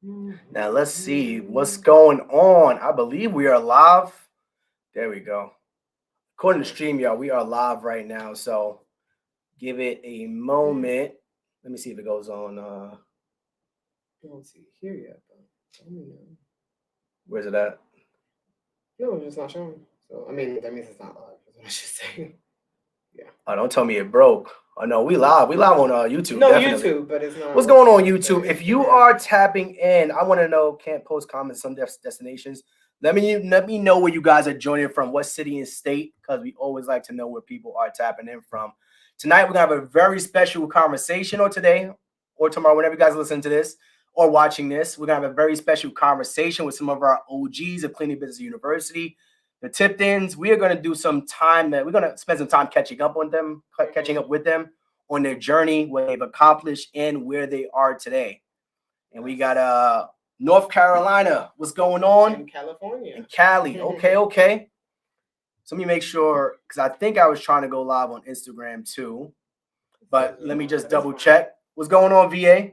Now let's see what's going on. I believe we are live. There we go. According to StreamYard, we are live right now. So give it a moment. Let me see if it goes on. I don't see it here yet, but let me know. Where's it at? No, it's just not showing. So I mean, that means it's not live. That's what I should say. Yeah. Oh, don't tell me it broke. Oh no, we live. We live on YouTube. No, Definitely. YouTube, but it's not. What's going on YouTube? If you are tapping in, I want to know. Can't post comments some destinations. Let me know where you guys are joining from, what city and state, because we always like to know where people are tapping in from. Tonight we're gonna have a very special conversation, or today, or tomorrow, whenever you guys listen to this or watching this. We're gonna have a very special conversation with some of our OGs of Cleaning Business University, the Tiptons. We are gonna do some time that we're gonna spend some time catching up on them, catching up with them on their journey, what they've accomplished, and where they are today. And we got North Carolina. What's going on? In California. In Cali. Okay. So let me make sure, because I think I was trying to go live on Instagram too. But let me just double check. What's going on, VA?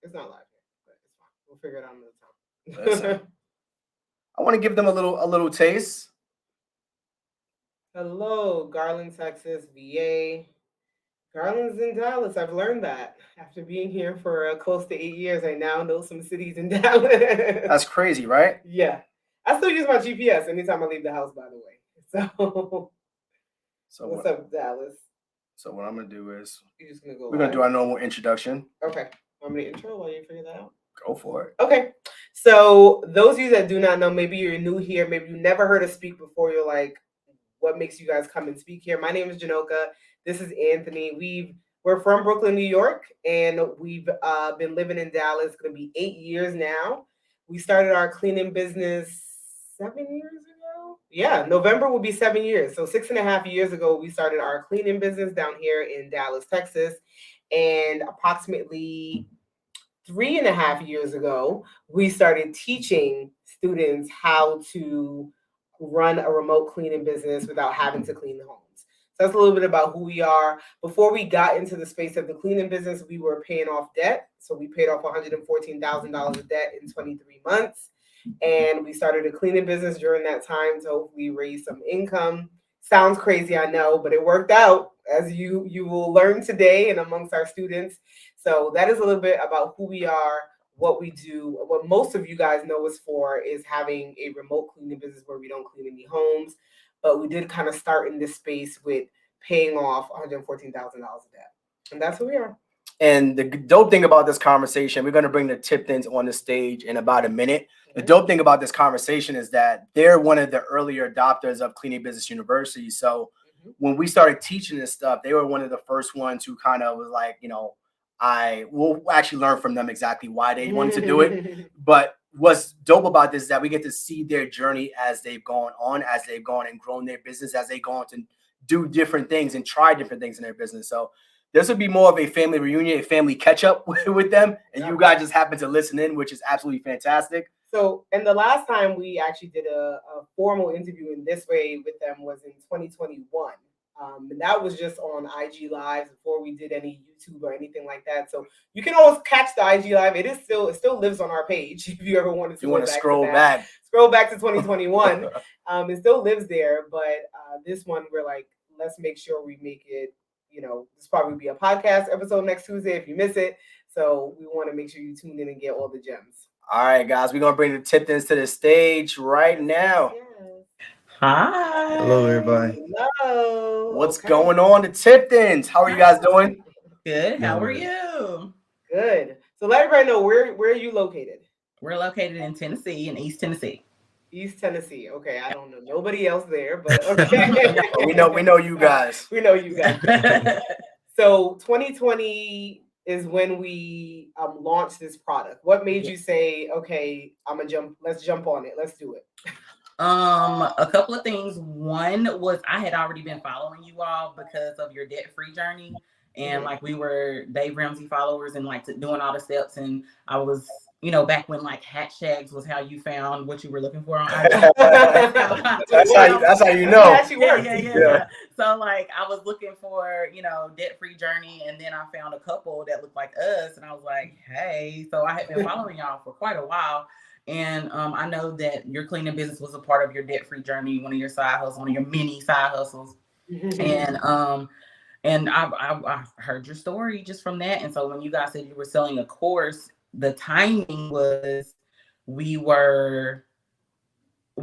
It's not live yet, but it's fine. We'll figure it out another time. I want to give them a little taste. Hello, Garland, Texas, VA. Garland's in Dallas. I've learned that after being here for close to 8 years. I now know some cities in Dallas. That's crazy, right? Yeah. I still use my GPS anytime I leave the house, by the way. So what's up, Dallas? So what I'm going to do is You're just gonna go we're going to do our normal introduction. Okay. Want me to intro while you figure that out? Go for it. Okay. So those of you that do not know, maybe you're new here, maybe you never heard us speak before, you're like, what makes you guys come and speak here? My name is Janoka. This is Anthony. We're from Brooklyn, New York, and we've been living in Dallas. It's going to be 8 years now. We started our cleaning business 7 years ago. Yeah, November will be 7 years. So 6.5 years ago, we started our cleaning business down here in Dallas, Texas. And approximately 3.5 years ago, we started teaching students how to run a remote cleaning business without having to clean the homes. So that's a little bit about who we are. Before we got into the space of the cleaning business, we were paying off debt. So we paid off $114,000 of debt in 23 months. And we started a cleaning business during that time to hopefully raise some income. Sounds crazy, I know, but it worked out, as you will learn today and amongst our students. So that is a little bit about who we are, what we do. What most of you guys know us for is having a remote cleaning business where we don't clean any homes. But we did kind of start in this space with paying off $114,000 of debt. And that's who we are. And the dope thing about this conversation, we're going to bring the Tiptons on the stage in about a minute. The dope thing about this conversation is that they're one of the earlier adopters of Cleaning Business University. So when we started teaching this stuff, they were one of the first ones who kind of was like, I will actually learn from them exactly why they wanted to do it. But what's dope about this is that we get to see their journey as they've gone on, as they've gone and grown their business, as they go on to do different things and try different things in their business. So this would be more of a family reunion, a family catch up with them. And you guys just happen to listen in, which is absolutely fantastic. So, and the last time we actually did a formal interview in this way with them was in 2021. And that was just on IG Live before we did any YouTube or anything like that. So you can always catch the IG Live. It still lives on our page if you ever wanted to. You want to scroll back to 2021. It still lives there. But this one, we're like, let's make sure we make it. This probably be a podcast episode next Tuesday if you miss it. So we want to make sure you tune in and get all the gems. All right, guys, we're going to bring the Tiptons to the stage right now. Hi. Hello, everybody. Hello. What's going on, the Tiptons? How are you guys doing? Good. How are you? Good. So let everybody know, where are you located? We're located in Tennessee, in East Tennessee. East Tennessee. Okay, I don't know nobody else there, but okay. we know you guys. We know you guys. So 2020 is when we launched this product. What made you say, okay, let's jump on it. Let's do it. A couple of things. One was I had already been following you all because of your debt-free journey. And like we were Dave Ramsey followers and like doing all the steps. And I was you know, back when like hashtags was how you found what you were looking for on IG. That's how you know. Yeah. So like I was looking for, you know, debt-free journey, and then I found a couple that looked like us, and I was like, hey. So I had been following y'all for quite a while. And I know that your cleaning business was a part of your debt-free journey, one of your side hustles, one of your mini side hustles. And I heard your story just from that. And so when you guys said you were selling a course, the timing was we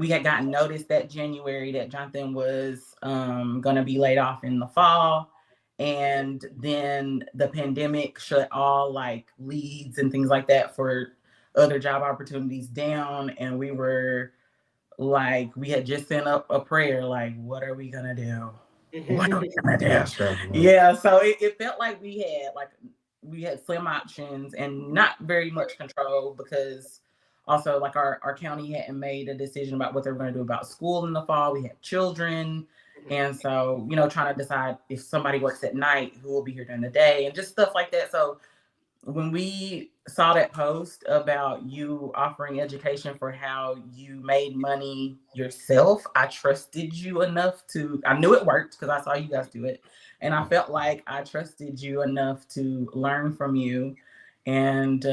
had gotten notice that January that Jonathan was going to be laid off in the fall. And then the pandemic shut all like leads and things like that for other job opportunities down. And we were like, we had just sent up a prayer, like, what are we going to do? What are we gonna do? Yeah, so it felt like we had slim options and not very much control, because also like our county hadn't made a decision about what they were going to do about school in the fall. We had children, and so, you know, trying to decide if somebody works at night, who will be here during the day, and just stuff like that. So when we saw that post about you offering education for how you made money yourself, I trusted you enough I knew it worked because I saw you guys do it. And I felt like I trusted you enough to learn from you. And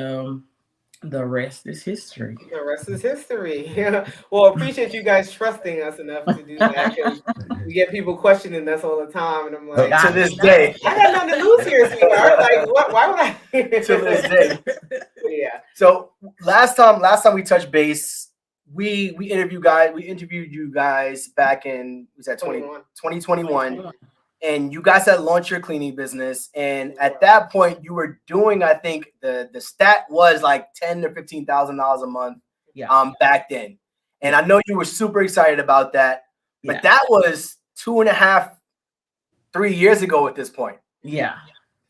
the rest is history. The rest is history. Yeah. Well, appreciate you guys trusting us enough to do that, because we get people questioning us all the time, and I'm like, to this day, I got nothing to lose here, sweetheart. Like, what? Why would I? To this day. Yeah. So last time we touched base, we interviewed you guys back in, was that 2021. And you guys had launched your cleaning business, and at that point, you were doing, I think the stat was like $10,000 to $15,000 a month. Back then, and I know you were super excited about that, but that was 2.5, 3 years ago at this point. Yeah.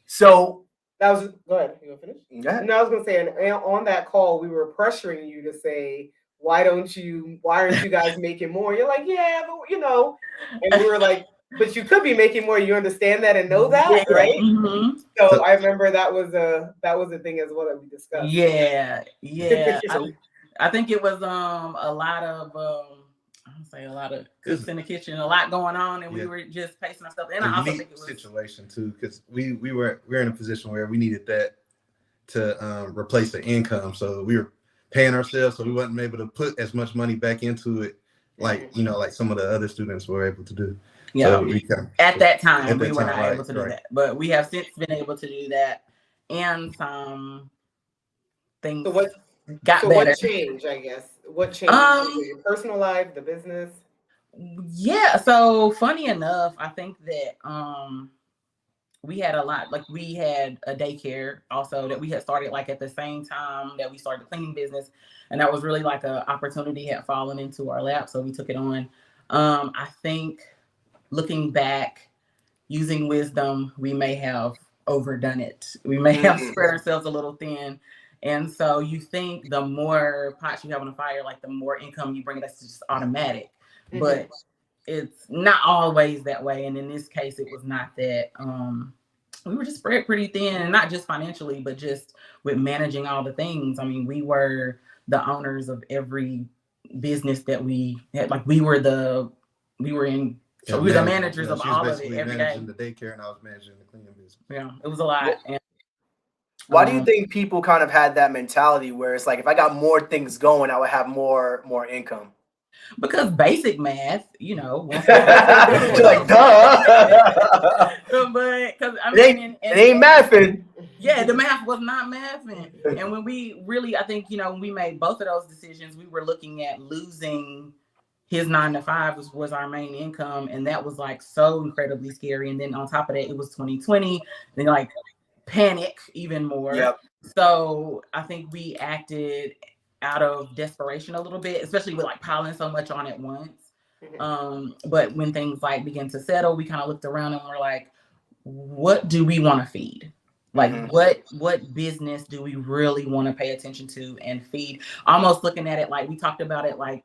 So that was. Go ahead. You gonna finish? Yeah. No, I was gonna say, and on that call, we were pressuring you to say, why aren't you guys making more? You're like, yeah, but you know, and we were like, but you could be making more. You understand that and know that, right? Mm-hmm. So I remember that was a thing as well that we discussed. Yeah. I think it was a lot of a lot of cooks in the kitchen, a lot going on, and we were just pacing ourselves. And I also think it was situation too, because we're in a position where we needed that to replace the income, so we were paying ourselves, so we wasn't able to put as much money back into it, like like some of the other students were able to do. Yeah, so at that time we were not able to do that, but we have since been able to do that, and some things got better. What changed? I guess what changed? Your personal life, the business. Yeah. So funny enough, I think that we had a lot. Like we had a daycare also that we had started like at the same time that we started the cleaning business, and that was really like an opportunity had fallen into our lap, so we took it on. I think, looking back, using wisdom, we may have overdone it. We may have spread ourselves a little thin. And so you think the more pots you have on the fire, like the more income you bring, that's just automatic. But it's not always that way. And in this case, it was not that. We were just spread pretty thin, and not just financially, but just with managing all the things. I mean, we were the owners of every business that we had. Like we were the managers of all of it every day. The daycare, and I was managing the cleaning business. Yeah, it was a lot. And, why do you think people kind of had that mentality where it's like, if I got more things going, I would have more income? Because basic math, you know. You're like, duh. But because I mean, it ain't mathing. Yeah, the math was not mathing. And when we really, I think, when we made both of those decisions, we were looking at losing his 9 to 5 was our main income, and that was like so incredibly scary. And then on top of that, it was 2020, then like panic even more. Yep. So I think we acted out of desperation a little bit, especially with like piling so much on at once. But when things like began to settle, we kind of looked around and we're like, what do we want to feed? Like what business do we really want to pay attention to and feed? Almost looking at it like we talked about it like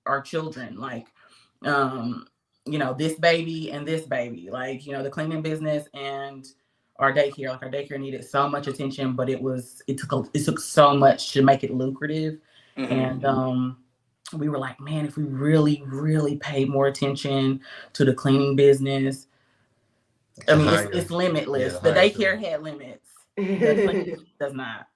our children, like this baby and this baby, like the cleaning business and our daycare. Like our daycare needed so much attention, but it took so much to make it lucrative. Mhm. And we were like, man, if we really, really paid more attention to the cleaning business, I mean, it's limitless. Yeah, the higher daycare had limits. The cleaning does not.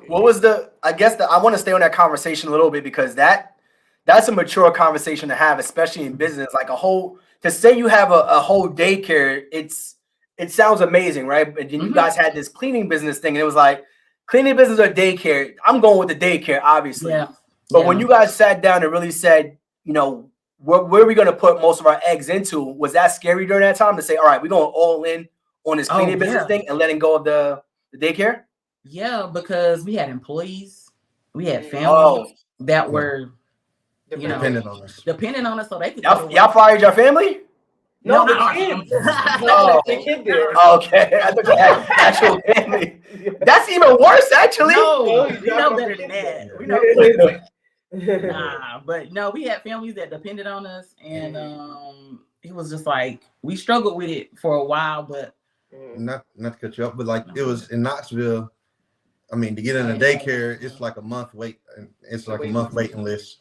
What was I guess I want to stay on that conversation a little bit because that's a mature conversation to have, especially in business. Like to say you have a whole daycare, it sounds amazing, right? But then you guys had this cleaning business thing, and it was like cleaning business or daycare. I'm going with the daycare, obviously. Yeah. But when you guys sat down and really said, you know, where are we going to put most of our eggs into? Was that scary during that time to say, all right, we're going all in on this cleaning business thing and letting go of the daycare? Yeah, because we had employees, we had families that were, you know, dependent on us, so they could. Y'all fired your family? No, the kids. No, the kid did. Okay, I thought you had actual family. That's even worse, actually. No, we know better than that. We know but no, we had families that depended on us, and it was just like we struggled with it for a while, but not to cut you off, but like it was in Knoxville. I mean, to get in a daycare, it's like a month wait. It's like a month waiting list.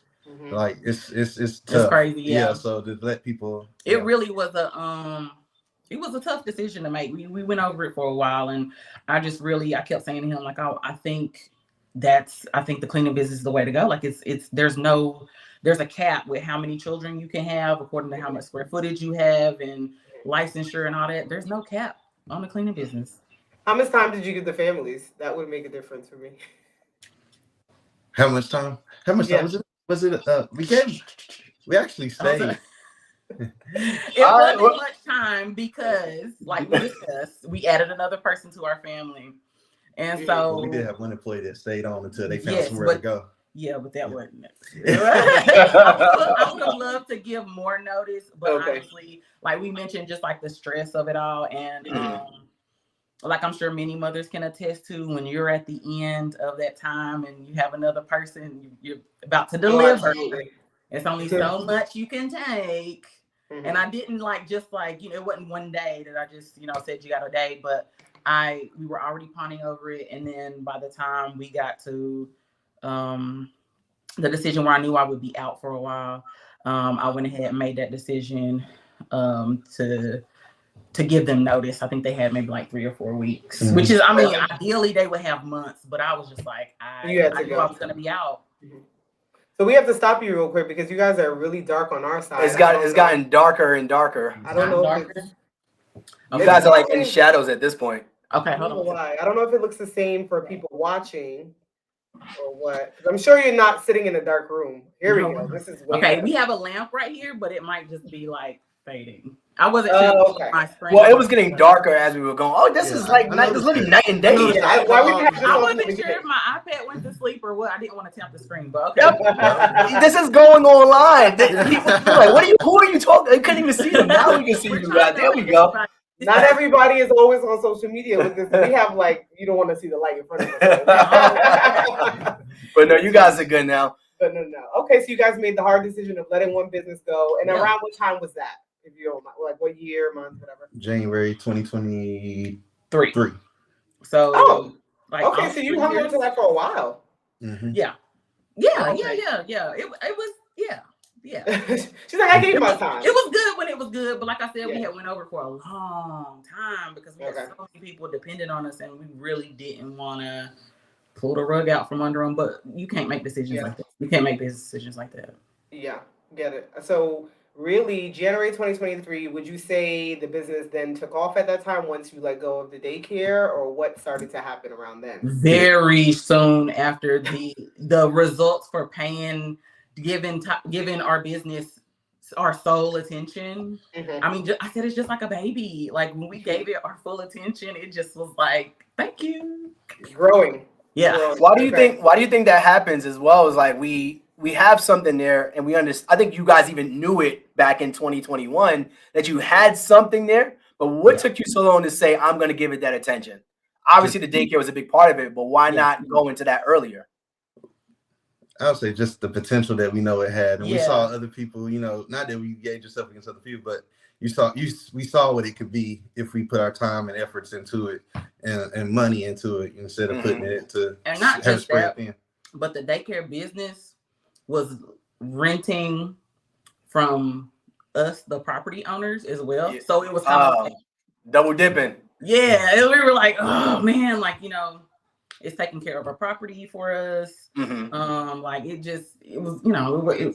Like it's tough. It's crazy. Yeah. So to let people, it really was it was a tough decision to make. We went over it for a while, and I kept saying to him, like, I think the cleaning business is the way to go. Like there's a cap with how many children you can have according to how much square footage you have and licensure and all that. There's no cap on the cleaning business. How much time did you give the families? That would make a difference for me. How much time was it? We actually stayed. It wasn't much time because, like we discussed, we added another person to our family, and so we did have one employee that stayed on until they found somewhere to go. Yeah, but that wasn't it. I would have loved to give more notice, but honestly, like we mentioned, just like the stress of it all, and like I'm sure many mothers can attest to, when you're at the end of that time and you have another person you're about to deliver, it's only so much you can take. And I didn't it wasn't one day that I just, said you got a day, but we were already pondering over it. And then by the time we got to the decision where I knew I would be out for a while, I went ahead and made that decision to give them notice. I think they had maybe like 3 or 4 weeks, which is, ideally they would have months, but I was just like, I knew I was going to be out. So we have to stop you real quick because you guys are really dark on our side. It's gotten darker and darker. I don't know. You guys are like in shadows at this point. Okay, hold on. Why? I don't know if it looks the same for people watching or what. I'm sure you're not sitting in a dark room. Here we go. This is okay. We have a lamp right here, but it might just be like fading. I wasn't sure. My screen. Well, it was getting darker as we were going. Oh, this is like night. This is literally night and day. I wasn't sure if my iPad went to sleep or what. I didn't want to tap the screen, but okay. This is going online. People are like, who are you talking? They couldn't even see them. Now we can see you guys. There we go. Not everybody is always on social media with this. We have you don't want to see the light in front of us. But no, you guys are good now. But no. Okay, so you guys made the hard decision of letting one business go. And around what time was that? If you don't mind, like what year, month, whatever. January 2023. So, okay, so you hung on to that for a while. Mm-hmm. Yeah. It was, yeah. She's like, I gave my time. It was good when it was good, but like I said, we had went over for a long time because we had so many people dependent on us, and we really didn't want to pull the rug out from under them. But you can't make decisions like that. You can't make business decisions like that. Yeah, get it. So really, January 2023, would you say the business then took off at that time once you let go of the daycare, or what started to happen around then? Very soon after the results for paying, giving our business our sole attention. I mean, I said it's just like a baby. Like when we gave it our full attention, it just was like, thank you. Growing. Yeah. Why do you think that happens as well? Is like we have something there, and we understand. I think you guys even knew it back in 2021 that you had something there. But what took you so long to say, I'm going to give it that attention? Obviously, the daycare was a big part of it, but why not go into that earlier? I would say just the potential that we know it had. And we saw other people, not that we gauge yourself against other people, but, we saw what it could be if we put our time and efforts into it and money into it instead of putting it to and not have just spread that, thin. but the daycare business was renting from us, the property owners, as well. Yeah. So it was kind of double dipping. yeah, and we were like, oh man, like, you know, it's taking care of our property for us. Like it was, you know,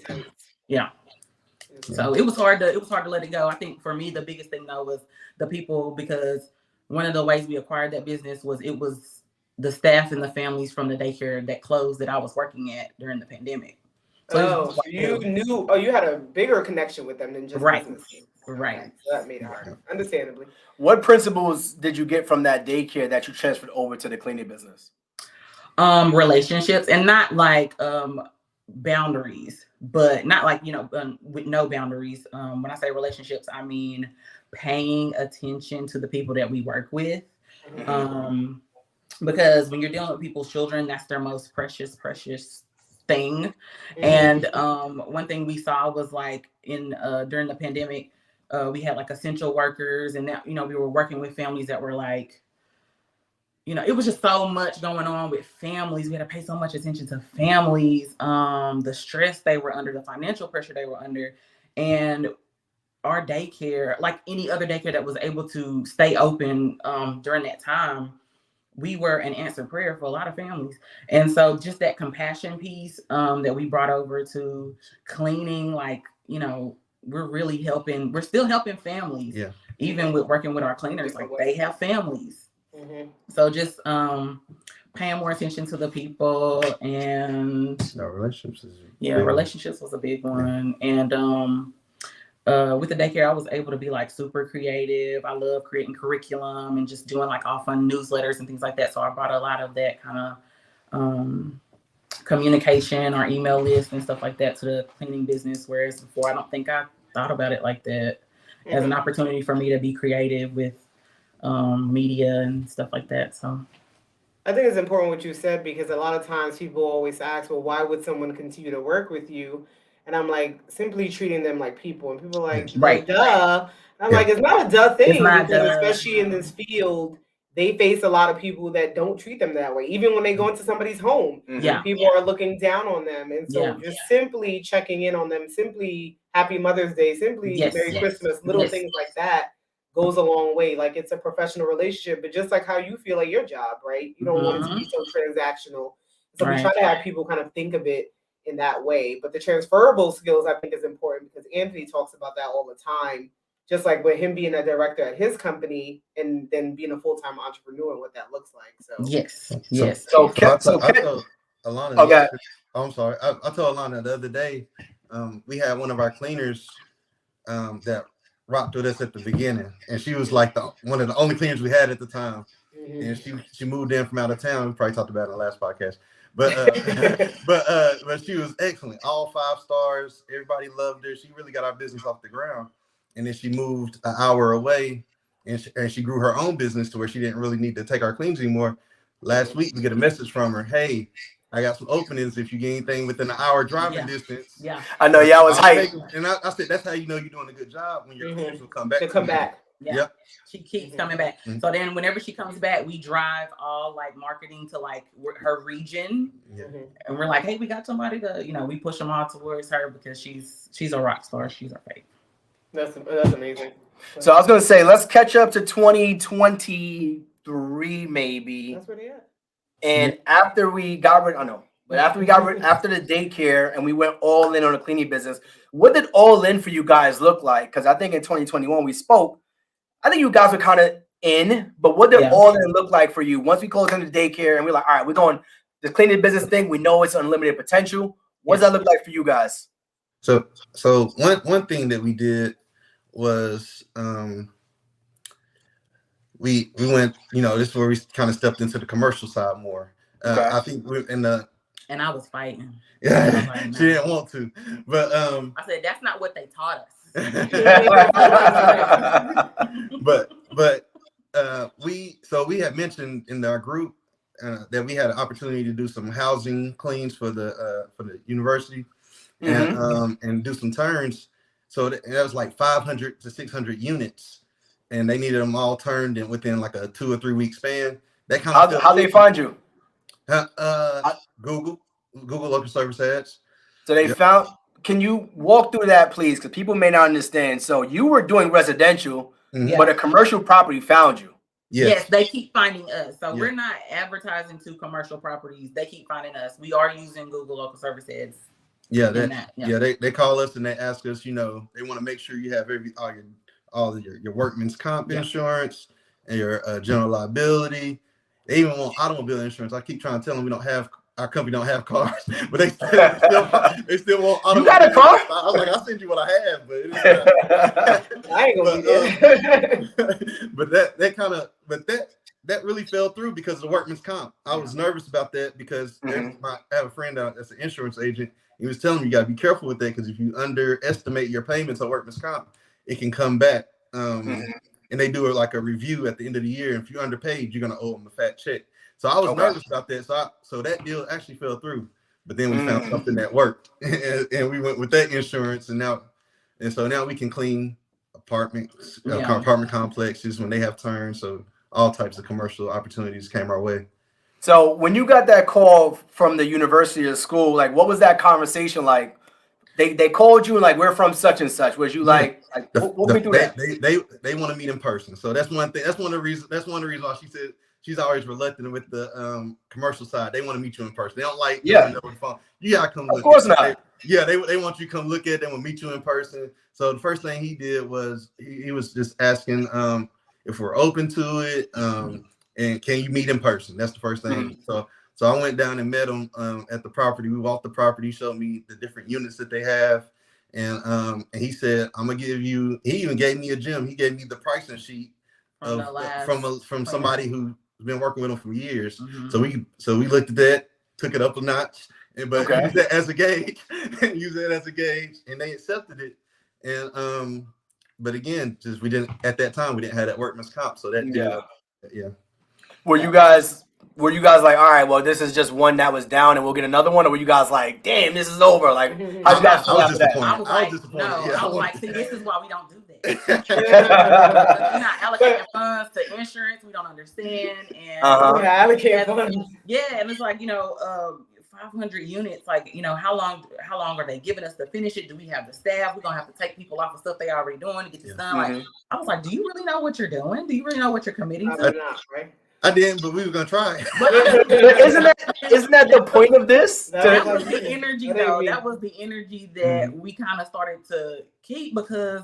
yeah. So it was hard to let it go. I think for me, the biggest thing though was the people, because one of the ways we acquired that business was it was the staff and the families from the daycare that closed that I was working at during the pandemic. So you had a bigger connection with them than just business. Right. Okay, so that made it hard, understandably. What principles did you get from that daycare that you transferred over to the cleaning business? Relationships, and not like boundaries, but not like, you know, with no boundaries. When I say relationships, I mean paying attention to the people that we work with. Because when you're dealing with people's children, that's their most precious thing. And one thing we saw was like during the pandemic, we had like essential workers, and that, you know, we were working with families that were like, you know, it was just so much going on with families. We had to pay so much attention to families, the stress they were under, the financial pressure they were under. And our daycare, like any other daycare that was able to stay open during that time, we were an answered prayer for a lot of families. And so just that compassion piece that we brought over to cleaning, like, you know, we're still helping families. Yeah. Even with working with our cleaners, like they have families. So just paying more attention to the people, and relationships was a big one. And with the daycare, I was able to be like super creative. I love creating curriculum and just doing like all fun newsletters and things like that. So I brought a lot of that kind of communication, our email list and stuff like that to the cleaning business. Whereas before, I don't think I thought about it like that as an opportunity for me to be creative with media and stuff like that. So I think it's important what you said, because a lot of times people always ask, well, why would someone continue to work with you? And I'm like, simply treating them like people. And people are like, well, duh. I'm like, it's not a duh thing, because especially in this field, they face a lot of people that don't treat them that way. Even when they go into somebody's home, people are looking down on them. And so just simply checking in on them, simply Happy Mother's Day, simply Merry Christmas, little things like that goes a long way. Like, it's a professional relationship, but just like how you feel at your job, right? You don't want it to be so transactional. So we try to have people kind of think of it in that way. But the transferable skills, I think, is important, because Anthony talks about that all the time. Just like with him being a director at his company and then being a full-time entrepreneur and what that looks like. So So I told Alana. I'm sorry. I told Alana the other day. We had one of our cleaners that rocked with us at the beginning, and she was like one of the only cleaners we had at the time. And she moved in from out of town. We probably talked about it in the last podcast. But but she was excellent. All 5 stars. Everybody loved her. She really got our business off the ground. And then she moved an hour away, and she grew her own business to where she didn't really need to take our cleans anymore. Last week we get a message from her, hey, I got some openings if you get anything within an hour driving distance. Yeah, I know y'all was hyped. And I said, that's how you know you're doing a good job, when your cleaners will come back. They come back. Yeah. She keeps coming back. So then whenever she comes back, we drive all like marketing to like her region. And we're like, hey, we got somebody to, you know, we push them all towards her, because she's a rock star. She's our favorite. That's amazing. So I was gonna say, let's catch up to 2023 maybe. That's where they at. And after we got rid, after the daycare and we went all in on the cleaning business, what did all in for you guys look like? Because I think in 2021 we spoke, I think you guys were kind of in, but what did all in look like for you once we closed into the daycare and we're like, all right, we're going the cleaning business thing. We know it's unlimited potential. What does that look like for you guys? So one thing that we did was we went, you know, this is where we kind of stepped into the commercial side more. I think we're in the. And I was fighting. Yeah, like, she didn't want to, but I said that's not what they taught us. but we had mentioned in our group that we had an opportunity to do some housing cleans for the university and do some turns. So that was like 500 to 600 units, and they needed them all turned in within like a 2 or 3 week span. That kind of How they find you? Google local service ads. So they found. Can you walk through that, please? Because people may not understand. So you were doing residential, but a commercial property found you. Yes, they keep finding us. So Yeah. we're not advertising to commercial properties. They keep finding us. We are using Google local service ads. Yeah, they call us and they ask us, they want to make sure you have all your workman's comp insurance and your general liability. They even want automobile insurance. I keep trying to tell them our company don't have cars, but they still want automobile. You got a car? I was like, I'll send you what I have, but I ain't gonna be there. but that really fell through because of the workman's comp. I was nervous about that because I have a friend that's an insurance agent. He was telling me you got to be careful with that because if you underestimate your payments on workman's comp, it can come back. And they do like a review at the end of the year. And if you're underpaid, you're gonna owe them a fat check. So I was nervous about that. So that deal actually fell through. But then we found something that worked, and we went with that insurance. And so now we can clean apartments, apartment complexes when they have turns. So all types of commercial opportunities came our way. So when you got that call from the university or school, like what was that conversation like? They called you and like, we're from such and such. Was you like walk me through that? They want to meet in person. So that's one thing. That's one of the reasons why she said she's always reluctant with the commercial side. They want to meet you in person. They don't like over the phone. You gotta come look. Of course not. They want you to come look at them and meet you in person. So the first thing he did was he was just asking if we're open to it. And can you meet in person? That's the first thing. So I went down and met him at the property. We walked the property, showed me the different units that they have. And he said, I'm gonna give you, he even gave me a gem. He gave me the pricing sheet from somebody who's been working with him for years. So we looked at that, took it up a notch, but used that as a gauge. And they accepted it. And but again, just we didn't have that workman's comp. So that Were you guys like, all right, well, this is just one that was down and we'll get another one? Or were you guys like, damn, this is over? Like, how'd you guys feel after that? I was like, see, this is why we don't do that. We're not allocating funds to insurance. We don't understand. And allocate funds. Yeah, and it's like, 500 units, like, how long are they giving us to finish it? Do we have the staff? We're gonna have to take people off of stuff they already doing to get this done. Like, I was like, do you really know what you're doing? Do you really know what you're committing to? Right? I didn't, but we were gonna try. Isn't that the point of this? That was the energy, though. That was the energy that we kind of started to keep because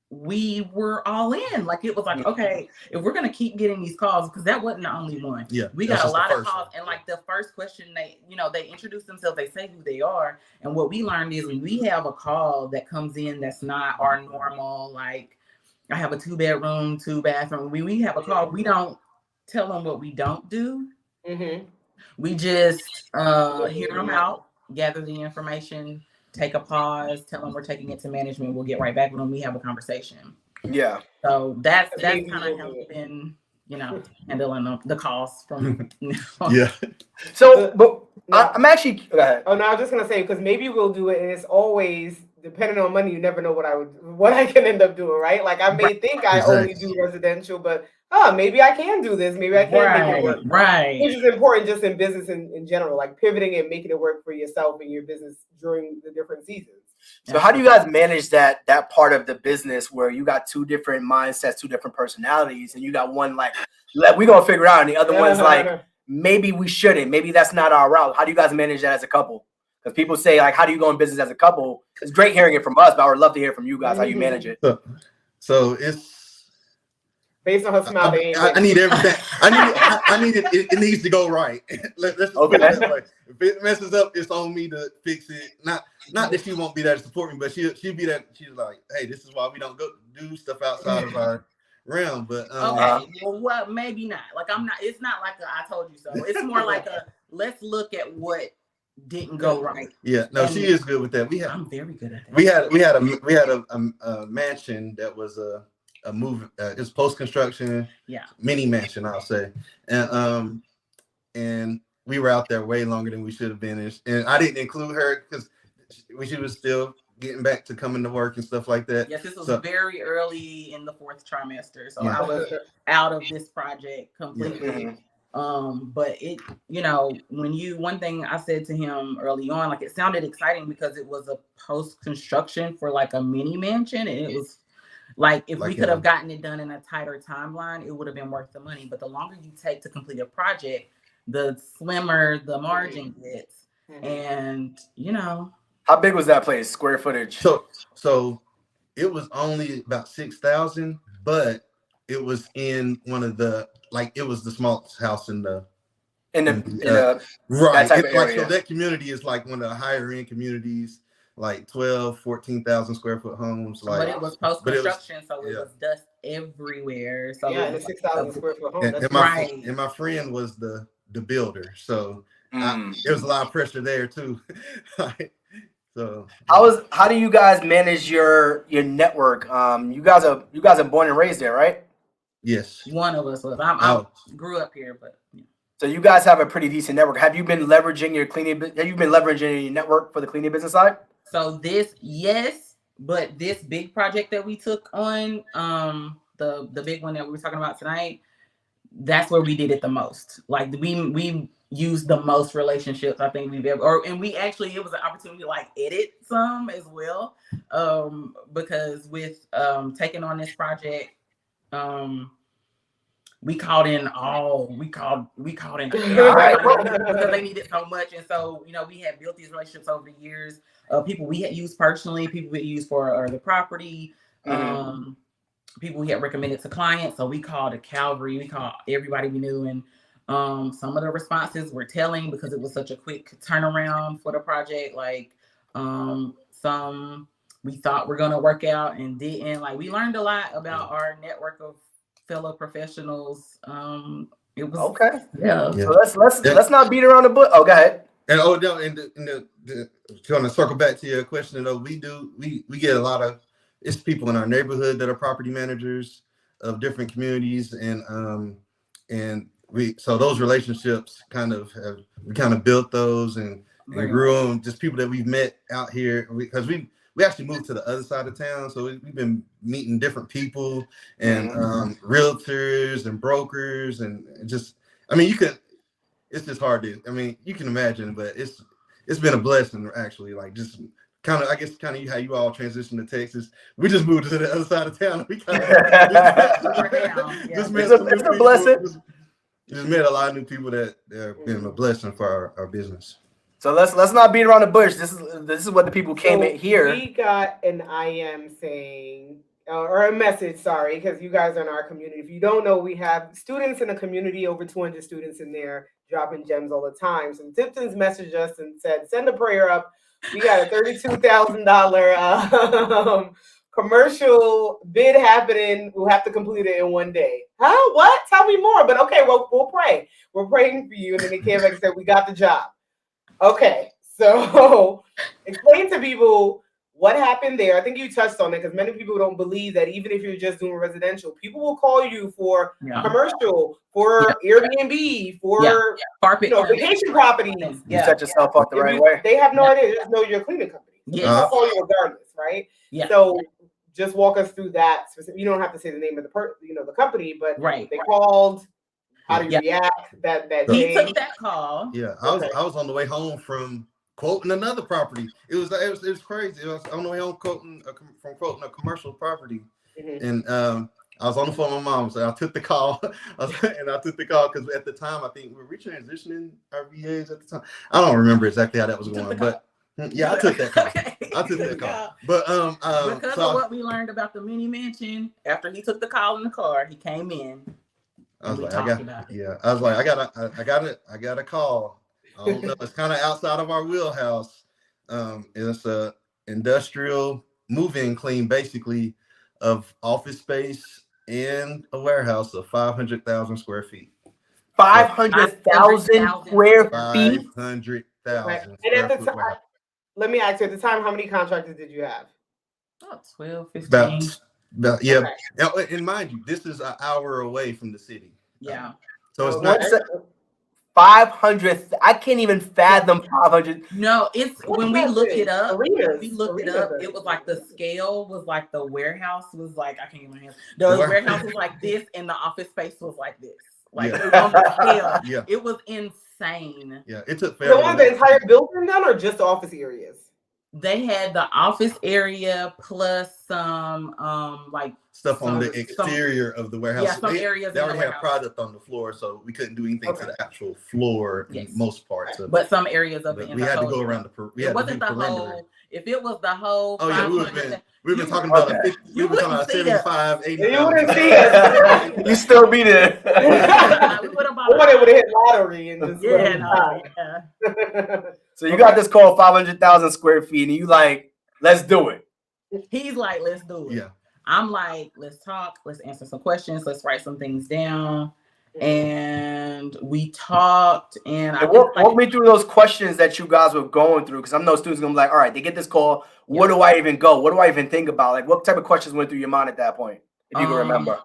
we were all in. Like, it was like, okay, if we're gonna keep getting these calls, because that wasn't the only one. Yeah, we got a lot of calls, and like the first question, they introduce themselves, they say who they are, and what we learned is when we have a call that comes in that's not our normal, like I have a 2-bedroom, 2-bathroom. When we have a call, we don't tell them what we don't do. We just hear them out, gather the information, take a pause, tell them we're taking it to management. We'll get right back with them. We have a conversation. Yeah. So that's kind of how we've been, handling the calls from. So, but I'm actually. Go ahead. Oh no, I was just gonna say because maybe we'll do it, and it's always depending on money. You never know what I can end up doing, right? Like I may think I only do residential, but maybe I can do this. Maybe I can make it work. Right. Which is important just in business in general, like pivoting and making it work for yourself and your business during the different seasons. So how do you guys manage that part of the business where you got two different mindsets, two different personalities, and you got one like, we're gonna figure it out, and the other one's like, maybe we shouldn't, maybe that's not our route. How do you guys manage that as a couple? Because people say like, how do you go in business as a couple? It's great hearing it from us, but I would love to hear from you guys how you manage it. So it's based on her smile. I need everything. I need it. It needs to go right. Let's just put it that way. If it messes up, it's on me to fix it. Not that she won't be there to support me, but she'll be there. She's like, hey, this is why we don't go do stuff outside of our realm. But well, maybe not. Like I'm not. It's not like I told you so. It's more like let's look at what didn't go right. Yeah, no, she is good with that. I'm very good at that. We had a mansion that was a move. It's post construction. Mini mansion, I'll say, and we were out there way longer than we should have been, and I didn't include her because she was still getting back to coming to work and stuff like that. Yes, this was So, very early in the 4th trimester, so Yeah. I was out of this project completely. But it, one thing I said to him early on, like, it sounded exciting because it was a post construction for like a mini mansion, and it was like, if we could have gotten it done in a tighter timeline, it would have been worth the money. But the longer you take to complete a project, the slimmer the margin gets. And how big was that place, square footage? So it was only about 6,000, but it was in one of the, like, it was the smallest house in the right. that type of Like, area. so that community is like one of the higher end communities, like 12, 14,000 square foot homes. Like, but it was post construction, so it was dust everywhere. So yeah, and a 6,000 square foot home. That's right. And my friend was the builder, so there was a lot of pressure there too. So how do you guys manage your network? You guys are born and raised there, right? Yes. One of us was. I grew up here, but so you guys have a pretty decent network. Have you been leveraging your cleaning? Have you been leveraging your network for the cleaning business side? So yes, but this big project that we took on, the big one that we were talking about tonight, that's where we did it the most. Like, we used the most relationships I think we've ever, and it was an opportunity to like edit some as well, because with taking on this project, we called in because they needed so much. And so, we had built these relationships over the years, people we had used personally, people we had used for the property, people we had recommended to clients. So we called a cavalry, we called everybody we knew. And some of the responses were telling because it was such a quick turnaround for the project. Like, some we thought were going to work out and didn't. Like, we learned a lot about our network of fellow professionals. It was okay. Yeah. So let's not beat around the bush. Oh, go ahead. And to circle back to your question, though, we get a lot of, it's people in our neighborhood that are property managers of different communities, and so those relationships we kind of built those and grew them. Just people that we've met out here, because we actually moved to the other side of town, so we've been meeting different people and realtors and brokers, and just, it's just hard to, you can imagine, but it's been a blessing, actually. Like, just kind of how you all transitioned to Texas. We just moved to the other side of town. We kind of just met a blessing. Just met a lot of new people that have been a blessing for our business. So let's not beat around the bush. This is what the people came in here. We got an IM saying, or a message, sorry, because you guys are in our community. If you don't know, we have students in the community, over 200 students in there, dropping gems all the time. So Tipton's messaged us and said, send a prayer up. We got a $32,000 commercial bid happening. We'll have to complete it in one day. Huh? What? Tell me more. But okay, well, we'll pray. We're praying for you. And then they came back and said, we got the job. Okay, so explain to people what happened there. I think you touched on it, because many people don't believe that even if you're just doing residential, people will call you for commercial, for Airbnb, for vacation properties. You set yourself up the right way. They have no idea. They just know you're a cleaning company. They'll call you regardless, right? Yeah. So just walk us through that. You don't have to say the name of the company, but they called. How do you react that day? He took that call. Yeah, I was on the way home from quoting another property. It was crazy. I was on the way home quoting a commercial property, and I was on the phone with my mom. So I took the call, because at the time I think we were transitioning our VAs at the time. I don't remember exactly how that was going, but yeah, I took that call. But because of what we learned about the mini mansion, after he took the call in the car, he came in. I was like, I got a call. I don't know. It's kind of outside of our wheelhouse. It's a industrial move-in clean, basically, of office space and a warehouse of 500,000 square feet. 500,000 square feet. 500,000. And at the time, let me ask you, at the time, how many contractors did you have? Oh, 12, 15. Yeah. Okay. And mind you, this is an hour away from the city. Yeah. So it's not 500. I can't even fathom 500. No, it's What when we is looked it? it up. Arenas. We looked it Arenas up. are- It was like the scale was like the warehouse was like I can't get my hands. The Where- warehouse was like this, and the office space was like this. Like Yeah. it was on the scale. Yeah. It was insane. Yeah, it took They forever. want the entire building done or just the office areas? They had the office area plus some like Stuff on the some- exterior of the warehouse. Yeah, some areas They in the already had warehouse. product on the floor, so we couldn't do anything Okay. to the actual floor Yes. in most parts of but it. some areas of But it. we had to go around the we It had to wasn't do the perimeter. whole. If it was the whole, Oh yeah, 500, we've been you- talking about Okay. a 50, You we've been talking about wouldn't see it. 75, 80. You wouldn't see it. You still be there. we would have bought. Or they would have hit lottery and just Yeah, went no, on yeah. top. So you got this call 500,000 square feet, and you like, let's do it. He's like, let's do it. Yeah. I'm like, let's talk, let's answer some questions, let's write some things down. And we talked, and I And think, walk me through those questions that you guys were going through, because I'm no students gonna be like, all right, they get this call. Where do I even go? What do I even think about? Like, what type of questions went through your mind at that point, if you can remember?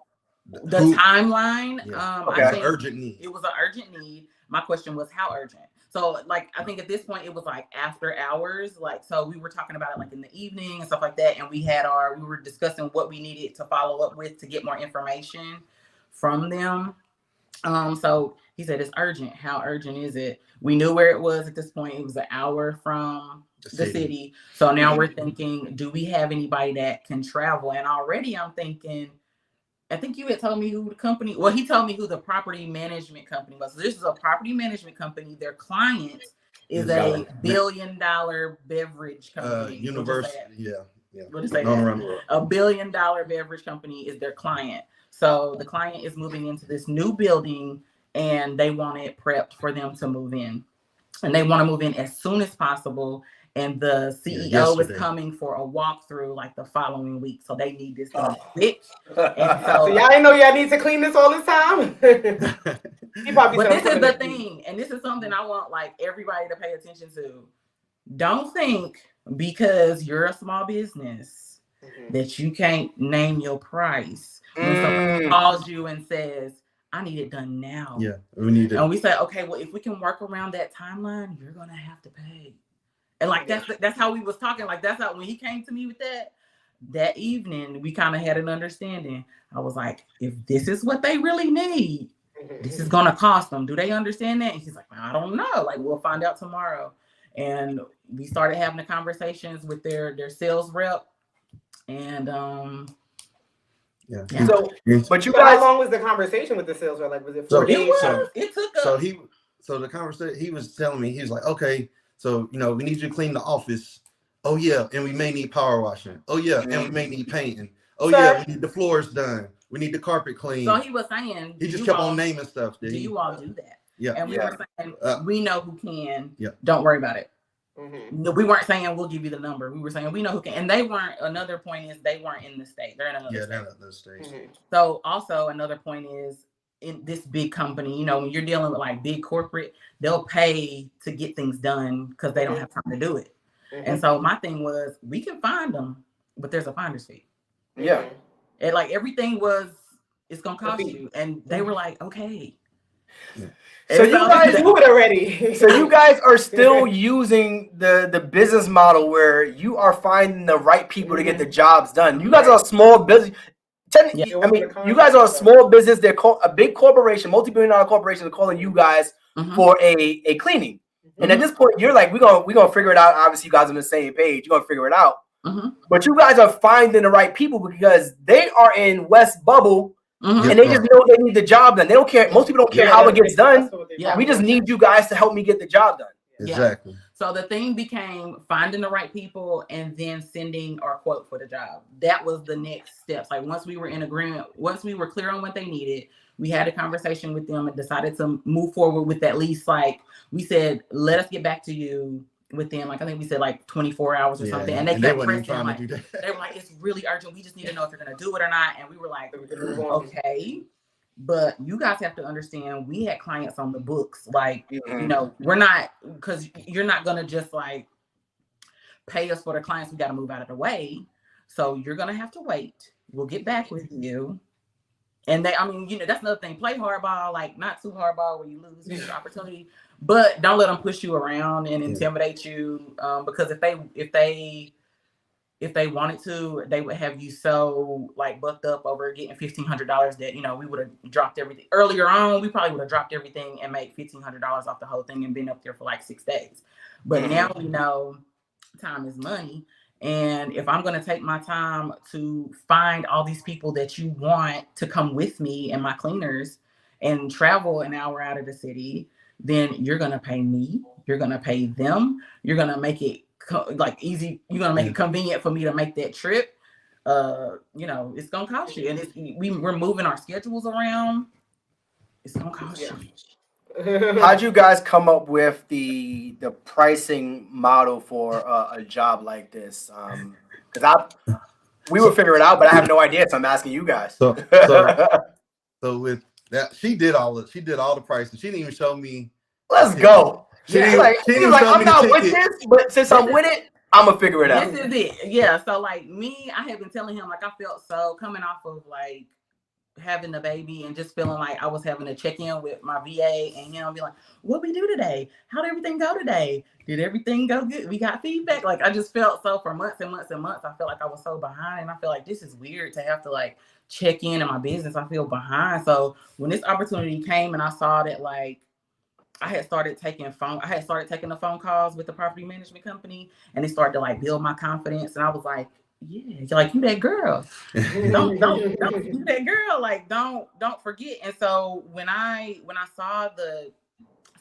the Who- timeline. Yeah. Okay. I It's think an urgent need. it was an urgent need. My question was how urgent. So like I think at this point it was like after hours, like so we were talking about it like in the evening and stuff like that, and we were discussing what we needed to follow up with to get more information from them. So he said it's urgent. How urgent is it? We knew where it was at this point. It was an hour from the city. So now we're thinking, do we have anybody that can travel? And already I'm thinking, I think you had told me who the company, well, he told me who the property management company was. So this is a property management company. Their client is a $1 billion beverage company. University. Yeah. We'll just say Known that. around the world. A $1 billion beverage company is their client. So the client is moving into this new building and they want it prepped for them to move in. And they want to move in as soon as possible. And the CEO is coming for a walkthrough like the following week. So they need this done quick. And So y'all didn't know y'all need to clean this all this time? He probably But said, this "I'm is the coming." thing, and this is something I want like everybody to pay attention to. Don't think because you're a small business that you can't name your price. When someone calls you and says, I need it done now. Yeah, we need it. And we say, okay, well, if we can work around that timeline, you're gonna have to pay. And like that's how we was talking. Like that's how when he came to me with that evening, we kind of had an understanding. I was like, if this is what they really need, this is gonna cost them. Do they understand that? And he's like, I don't know. Like we'll find out tomorrow. And we started having the conversations with their sales rep. And Yeah. So, but you So guys, how long was the conversation with the sales rep? Like was it 4 So- days? it took us. So the conversation, he was telling me, he was like, okay, so we need you to clean the office. Oh yeah, and we may need power washing. Oh yeah, and we may need painting. Oh yeah, we need the floors done. We need the carpet cleaned. So he was saying, He just kept on naming stuff. Do you all do that? Yeah. And we were saying, we know who can. Yeah. Don't worry about it. Mm-hmm. No, we weren't saying we'll give you the number. We were saying we know who can. And they weren't. Another point is they weren't in the state. They're in another state. They're in another state. Mm-hmm. So also another point is in this big company, when you're dealing with like big corporate, they'll pay to get things done because they don't have time to do it. And so my thing was, we can find them, but there's a finder's fee. yeah. And like everything it's gonna cost you. And they were like, okay. Yeah. So you guys do it already. So you guys are still using the business model where you are finding the right people to get the jobs done. You guys are a small business. Yeah. I mean, you guys are a small business. They're a big corporation, multi-billion-dollar corporation, is calling you guys for a cleaning. And at this point, you're like, we're gonna figure it out. Obviously, you guys are on the same page. You're gonna figure it out. But you guys are finding the right people because they are in West Bubble. And they just know they need the job done. They don't care. Most people don't care how it gets done. Yeah. We just need you guys to help me get the job done. Exactly. So the thing became finding the right people and then sending our quote for the job. That was the next steps. Like once we were in agreement, once we were clear on what they needed, we had a conversation with them and decided to move forward with at least like we said, let us get back to you within like I think we said like 24 hours or something. And they kept pressing like they were like, it's really urgent. We just need to know if you're gonna do it or not. And we were like, okay. But you guys have to understand we had clients on the books. Like, we're not because you're not gonna just like pay us for the clients. We gotta move out of the way. So you're gonna have to wait. We'll get back with you. And they, I mean, you know, that's another thing. Play hardball, like not too hardball where you lose your opportunity, but don't let them push you around and intimidate you. Because if they wanted to, they would have you so like bucked up over getting $1,500 that, you know, we would have dropped everything earlier on. We probably would have dropped everything and made $1,500 off the whole thing and been up there for like 6 days. But now we know time is money. And if I'm going to take my time to find all these people that you want to come with me and my cleaners and travel an hour out of the city, then you're going to pay me. You're going to pay them. You're going to make it like easy. You're going to make it convenient for me to make that trip. You know, it's going to cost you. And we're moving our schedules around. It's going to cost you. How'd you guys come up with the pricing model for a job like this? Because we would figure it out, but I have no idea, so I'm asking you guys. So with that, she did all the pricing. She didn't even show me. Let's go. She was like, I'm not with this, but since I'm with it, I'm gonna figure it out. This is it. Yeah. So like me, I had been telling him like I felt so coming off of like having the baby and just feeling like I was having to check in with my VA and him be like, what we do today? How did everything go today? Did everything go good? We got feedback. Like I just felt so for months and months and months, I felt like I was so behind. And I feel like this is weird to have to like check in my business. I feel behind. So when this opportunity came and I saw that like I had started taking the phone calls with the property management company and it started to like build my confidence. And I was like, yeah, like you that girl. don't you that girl. Like don't forget. And so when I saw the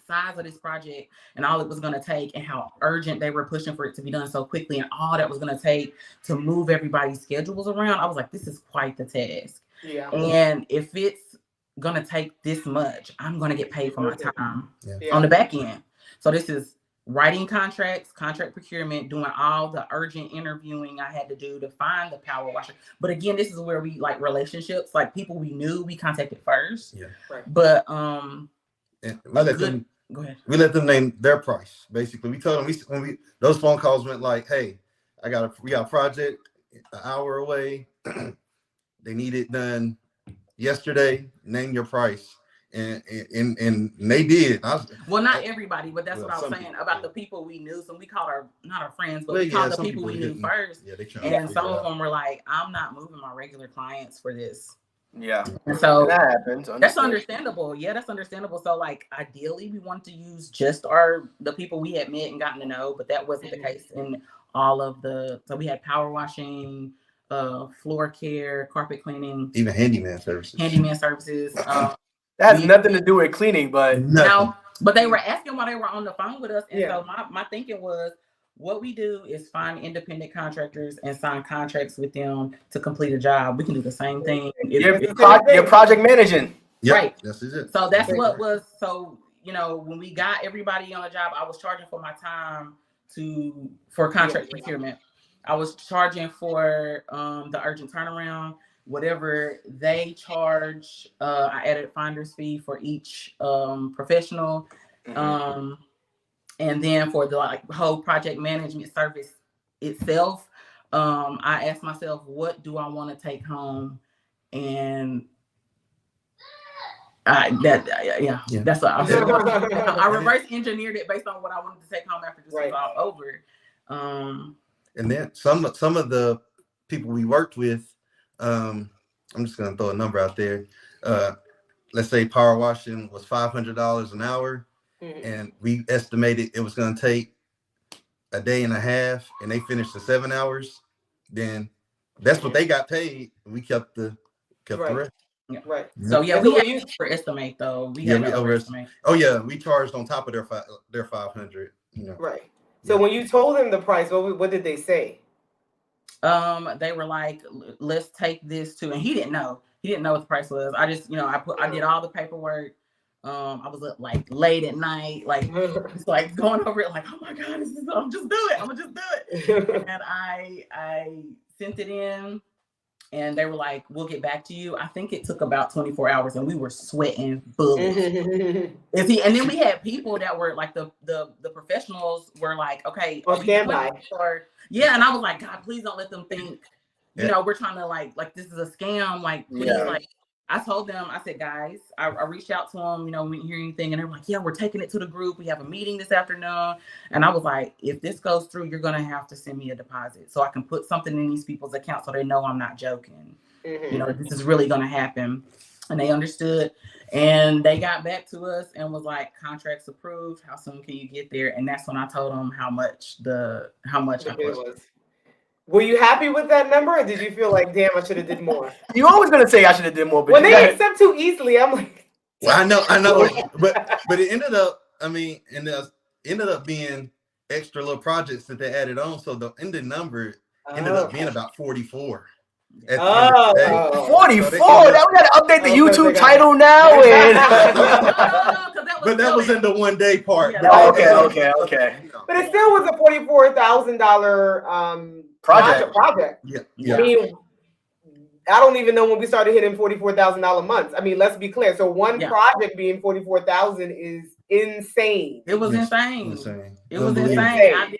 size of this project and all it was going to take and how urgent they were pushing for it to be done so quickly and all that was going to take to move everybody's schedules around, I was like, this is quite the task. Yeah. And if it's going to take this much, I'm going to get paid for my time on the back end. So this is writing contracts, contract procurement, doing all the urgent interviewing I had to do to find the power washer. But again, this is where we like relationships, like people we knew, we contacted first. Yeah. Right. But go ahead. We let them name their price. Basically, we told them those phone calls went like, "Hey, we got a project an hour away. They need it done yesterday. Name your price." And they did. Well, not everybody, but that's what I was saying about the people we knew. So we called not our friends, but we called the people we knew first. Yeah, and some of them were like, "I'm not moving my regular clients for this." Yeah. And so that happens. That's understandable. Yeah, that's understandable. So like ideally we wanted to use just the people we had met and gotten to know, but that wasn't the case in all of so we had power washing, floor care, carpet cleaning, even handyman services. That has nothing to do with cleaning, but but they were asking while they were on the phone with us. And so my thinking was, what we do is find independent contractors and sign contracts with them to complete a job. We can do the same thing. You're project managing. Yep, right. That's it. So that's what was, so, you know, when we got everybody on the job, I was charging for my time for contract procurement. I was charging for the urgent turnaround. Whatever they charge, I added finder's fee for each professional. And then for the whole project management service itself, I asked myself, what do I want to take home? And that's what I reverse engineered it based on what I wanted to take home after this was all over. And then some of the people we worked with, I'm just gonna throw a number out there. Let's say power washing was $500 an hour, and we estimated it was gonna take a day and a half, and they finished the 7 hours. Then that's what they got paid. We kept the rest. Yeah. Right. So we had to overestimate though. We overestimate. Oh yeah, we charged on top of their 500. You know. Right. So when you told them the price, what did they say? They were like, let's take this to, and he didn't know what the price was. I just, I did all the paperwork. I was up like late at night, like just like going over it, like, oh my God, I'm just do it. And I sent it in, and they were like, we'll get back to you. I think it took about 24 hours, and we were sweating bullets. And then we had people that were like the professionals were like, okay, standby. Yeah, and I was like, God, please don't let them think, we're trying to like this is a scam. Like, please, like, I told them, I said, guys, I reached out to them, you know, we didn't hear anything. And they're like, yeah, we're taking it to the group. We have a meeting this afternoon. And I was like, if this goes through, you're going to have to send me a deposit so I can put something in these people's accounts so they know I'm not joking. You know, this is really going to happen. And they understood. And they got back to us and was like, contracts approved. How soon can you get there? And that's when I told them how much I was. Were you happy with that number, or did you feel like, damn, I should have did more? You always gonna say I should have did more, but when they accept too easily, I'm like, well, I know, but it ended up, I mean, and it ended up being extra little projects that they added on, so the ending number ended up being about 44. At the end of the day. 44. Now we gotta update the YouTube title now. But that was in the 1 day part. Yeah. Okay. But it still was a $44,000 project. Yeah. I mean, I don't even know when we started hitting $44,000 months. I mean, let's be clear. So one project being $44,000 is insane. It was insane. It was insane.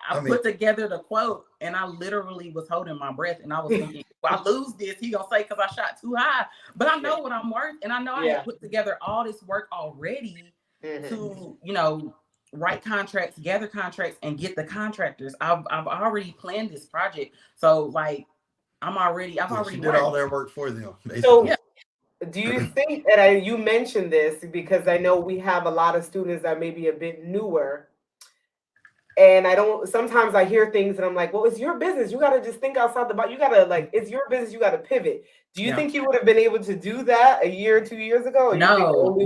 I put together the quote and I literally was holding my breath and I was thinking, if I lose this, he gonna say because I shot too high. But I know what I'm worth, and I know I had put together all this work already to, you know, write contracts, gather contracts, and get the contractors. I've already planned this project, so like I've already did all their work for them. Basically. So, do you think that you mentioned this because I know we have a lot of students that may be a bit newer, and sometimes I hear things and I'm like, well, it's your business. You got to just think outside the box. You got to it's your business. You got to pivot. Do you think you would have been able to do that a year or 2 years ago? No,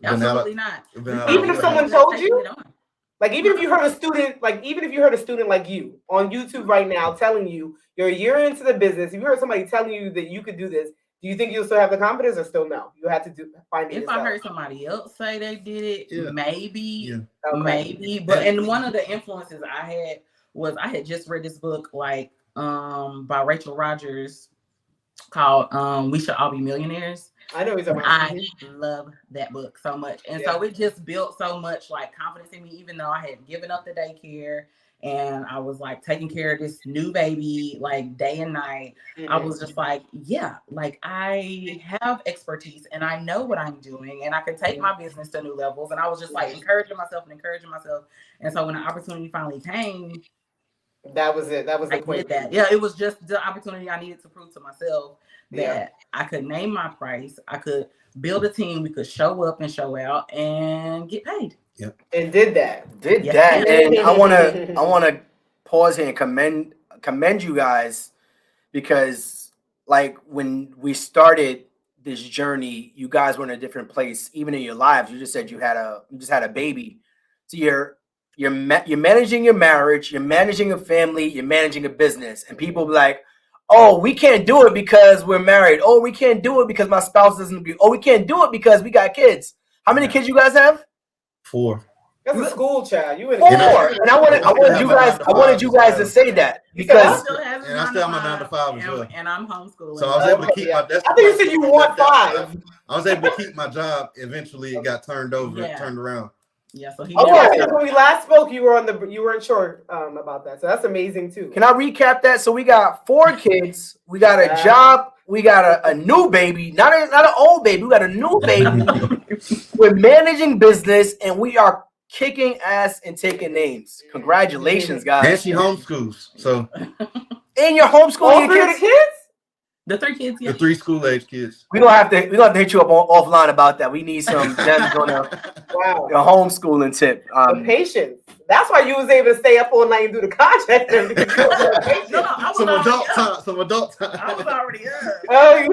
absolutely not. Even if someone told you, like, even if you heard a student like you on YouTube right now telling you you're a year into the business, if you heard somebody telling you that you could do this, do you think you'll still have the confidence or still no? You have to find it yourself. If I heard somebody else say they did it, maybe. But and one of the influences I had was I had just read this book by Rachel Rogers called We Should All Be Millionaires. I know he's a I love that book so much. And so it just built so much like confidence in me, even though I had given up the daycare and I was like taking care of this new baby like day and night. I was just like, like I have expertise and I know what I'm doing and I can take my business to new levels. And I was just like encouraging myself. And so when the opportunity finally came, that was it. That was the point. It was just the opportunity I needed to prove to myself that I could name my price. I could build a team. We could show up and show out and get paid. Yep. And did that. And I wanna pause here and commend you guys, because like when we started this journey, you guys were in a different place, even in your lives. You just said you just had a baby. So you're managing your marriage, you're managing a family, you're managing a business, and people be like, oh, we can't do it because we're married. Oh, we can't do it because my spouse doesn't agree. Oh, we can't do it because we got kids. How many kids you guys have? 4. That's a school child. You in 4. And I wanted you guys to say that because I still have my 9 to 5 as well. And I'm homeschooling. So I was able to keep my. I think you said you want 5. I was able to keep my job. Eventually, it got turned around. Yeah, so when we last spoke, you weren't sure about that. So that's amazing too. Can I recap that? So we got 4 kids, we got a job, we got a new baby, not an old baby, we got a new baby. We're managing business and we are kicking ass and taking names. Congratulations, guys. And she homeschools. So and you're homeschooling all 3 of the kids? The 3 kids, the 3 school-age kids. We don't have to hit you up offline about that. We need some gems on a homeschooling tip. The patience. That's why you was able to stay up all night and do the contract. Some adult time. I was already up. Oh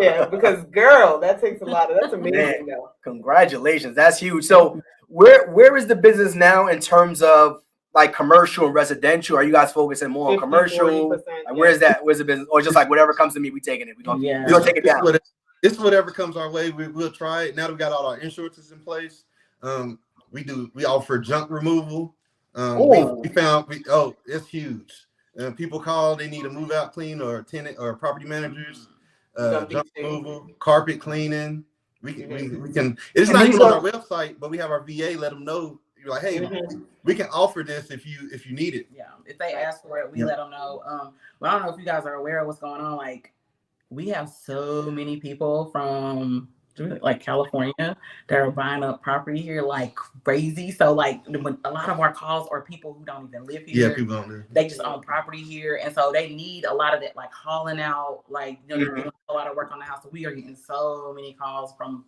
yeah. Because girl, that takes a lot of. That's amazing. Though. Congratulations, that's huge. So where is the business now in terms of like commercial and residential? Are you guys focusing more on commercial? Like, where's the business? Or just like whatever comes to me, we taking it. We don't take it down. It's whatever comes our way. We'll try it. Now that we got all our insurances in place. We offer junk removal. It's huge. People call, they need a move out clean or tenant or property managers. Junk removal, carpet cleaning. We can. It's not even on our website, but we have our VA let them know. You're like, hey, we can offer this if you need it. Yeah, if they ask for it, we let them know. Well, I don't know if you guys are aware of what's going on. Like we have so many people from like California that are buying up property here like crazy. So like when a lot of our calls are people who don't even live here. Yeah, people don't live. They just own property here, and so they need a lot of that, like hauling out, like they're doing a lot of work on the house. So we are getting so many calls from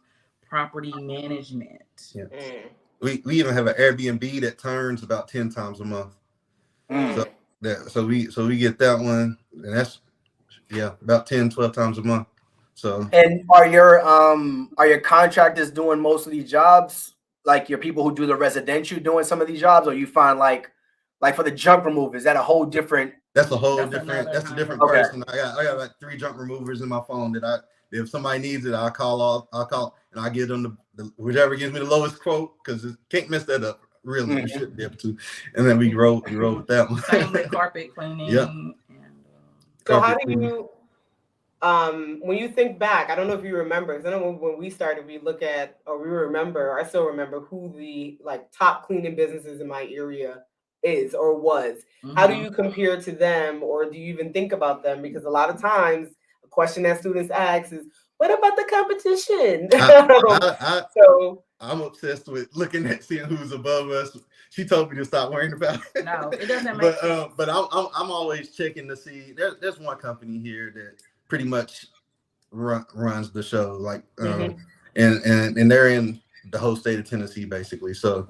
property management. Yeah. We even have an Airbnb that turns about 10 times a month. So we get that one, and that's about 10, 12 times a month. So and are your contractors doing most of these jobs? Like your people who do the residential doing some of these jobs, or you find like for the junk removal, is that a whole different? That's a different Okay. person. I got like 3 junk removers in my phone that if somebody needs it, I'll call and I give them the whichever gives me the lowest quote, because it can't mess that up. Really, you shouldn't be able to. And then we roll with that one. Same with carpet cleaning. Yeah. So how do you, when you think back, I don't know if you remember, because I know when we started, we I still remember who the like top cleaning businesses in my area is or was. How do you compare to them, or do you even think about them? Because a lot of times a question that students ask is, what about the competition? I'm obsessed with looking at seeing who's above us. She told me to stop worrying about it. No, it doesn't make sense. But I'm always checking to see. There's one company here that pretty much runs the show, like and they're in the whole state of Tennessee, basically. So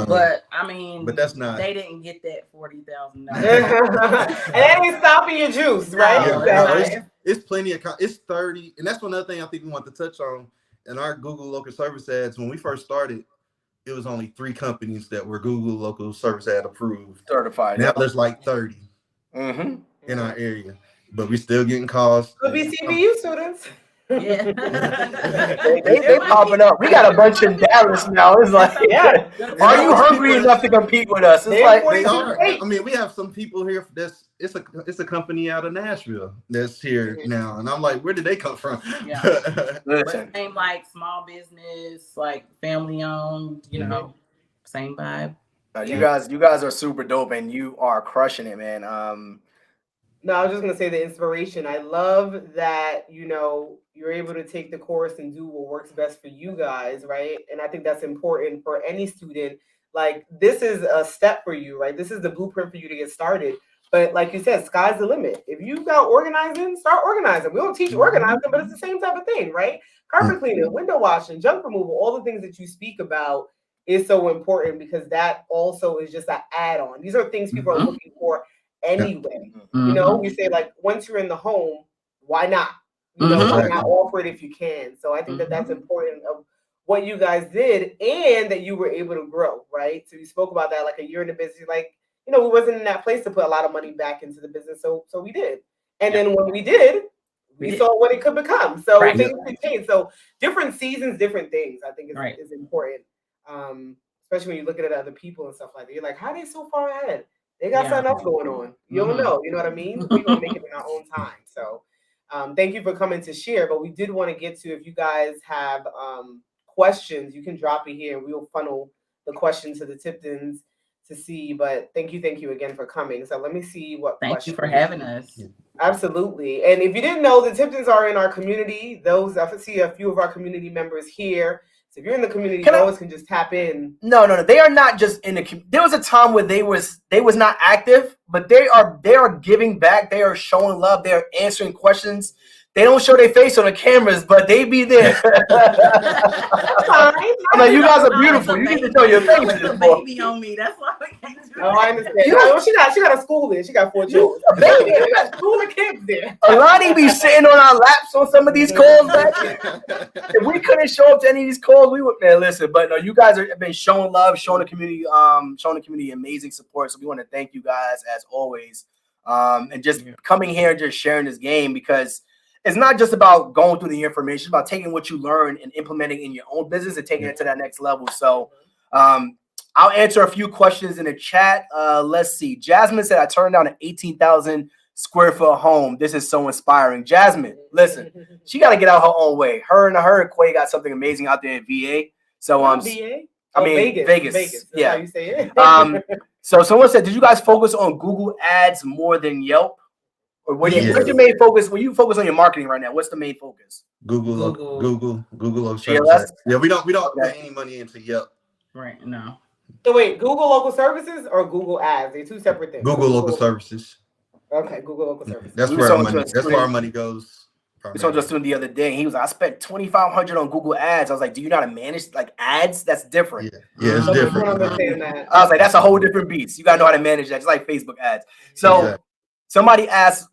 but I mean, but that's not. They didn't get that $40,000. And that ain't stopping your juice, right? It's plenty of. It's 30, and that's one other thing I think we want to touch on. In our Google local service ads, when we first started, it was only 3 companies that were Google local service ad approved, certified. Now there's like 30 in our area, but we still getting calls. Could be CBU students. Yeah, they popping up. We got a bunch in Dallas now. It's like, are you hungry enough to compete with us? It's like they are. I mean, we have some people here. It's a company out of Nashville that's here now, and I'm like, where did they come from? Yeah, but same like small business, like family owned. You know, same vibe. You guys are super dope, and you are crushing it, man. No, I was just gonna say the inspiration. I love that, you're able to take the course and do what works best for you guys, right? And I think that's important for any student. Like, this is a step for you, right? This is the blueprint for you to get started. But like you said, sky's the limit. If you got organizing, start organizing. We don't teach organizing, but it's the same type of thing, right? Carpet cleaning, window washing, junk removal, all the things that you speak about is so important, because that also is just an add-on. These are things people are looking for anyway. We say, like, once you're in the home, why not? Why not offer it if you can? So I think that that's important of what you guys did, and that you were able to grow, right? So you spoke about that, like, a year in the business, like, we wasn't in that place to put a lot of money back into the business. So we did. And then when we did, we saw what it could become. So things could change. So different seasons, different things, I think is important. Especially when you look at other people and stuff like that. You're like, how are they so far ahead? They got something else going on. You don't know. You know what I mean? We're going to make it in our own time. So thank you for coming to share. But we did want to get to, if you guys have questions, you can drop it here. We'll funnel the questions to the Tiptons to see. But thank you again for coming. So let me see what Thank you for having us. Absolutely. And if you didn't know, the Tiptons are in our community. I see a few of our community members here. So if you're in the community, you always can just tap in. No. They are not just in the community. There was a time where they was not active, but they are giving back. They are showing love. They are answering questions. They don't show their face on the cameras, but they be there. I'm like, you guys are beautiful. You get to show your faces. With a baby on me. That's why we can't do Oh, I understand. She got a school there. She got 4 children. A baby. She got a school of kids there. Alani be sitting on our laps on some of these calls. If we couldn't show up to any of these calls, we would, man, listen. But no, you guys have been showing love, showing the community amazing support. So we want to thank you guys as always. And just coming here and just sharing this game, because it's not just about going through the information, it's about taking what you learn and implementing in your own business and taking it to that next level. So I'll answer a few questions in the chat. Let's see. Jasmine said, I turned down an 18,000 square foot home. This is so inspiring. Jasmine, listen, she got to get out her own way. Her and Quay got something amazing out there in VA. So VA? Vegas. That's yeah. how you say it. So someone said, did you guys focus on Google ads more than Yelp? Or what's Yeah. your main focus? When you focus on your marketing right now, what's the main focus? Google local GLS? services. Yeah, we don't Okay. put any money into Yelp. Right. No. So wait, Google local services or Google ads? They're two separate things. Google local services. Okay, Google local services. That's We where saw our it to money. a That's where our student. money goes. We saw just the other day. He was like, I spent $2,500 on Google ads. I was like, do you know how to manage like ads? That's different. Yeah, it's Some people different. don't understand that. I was like, that's a whole different beast. You gotta know how to manage that, just like Facebook ads. So Exactly. somebody asked,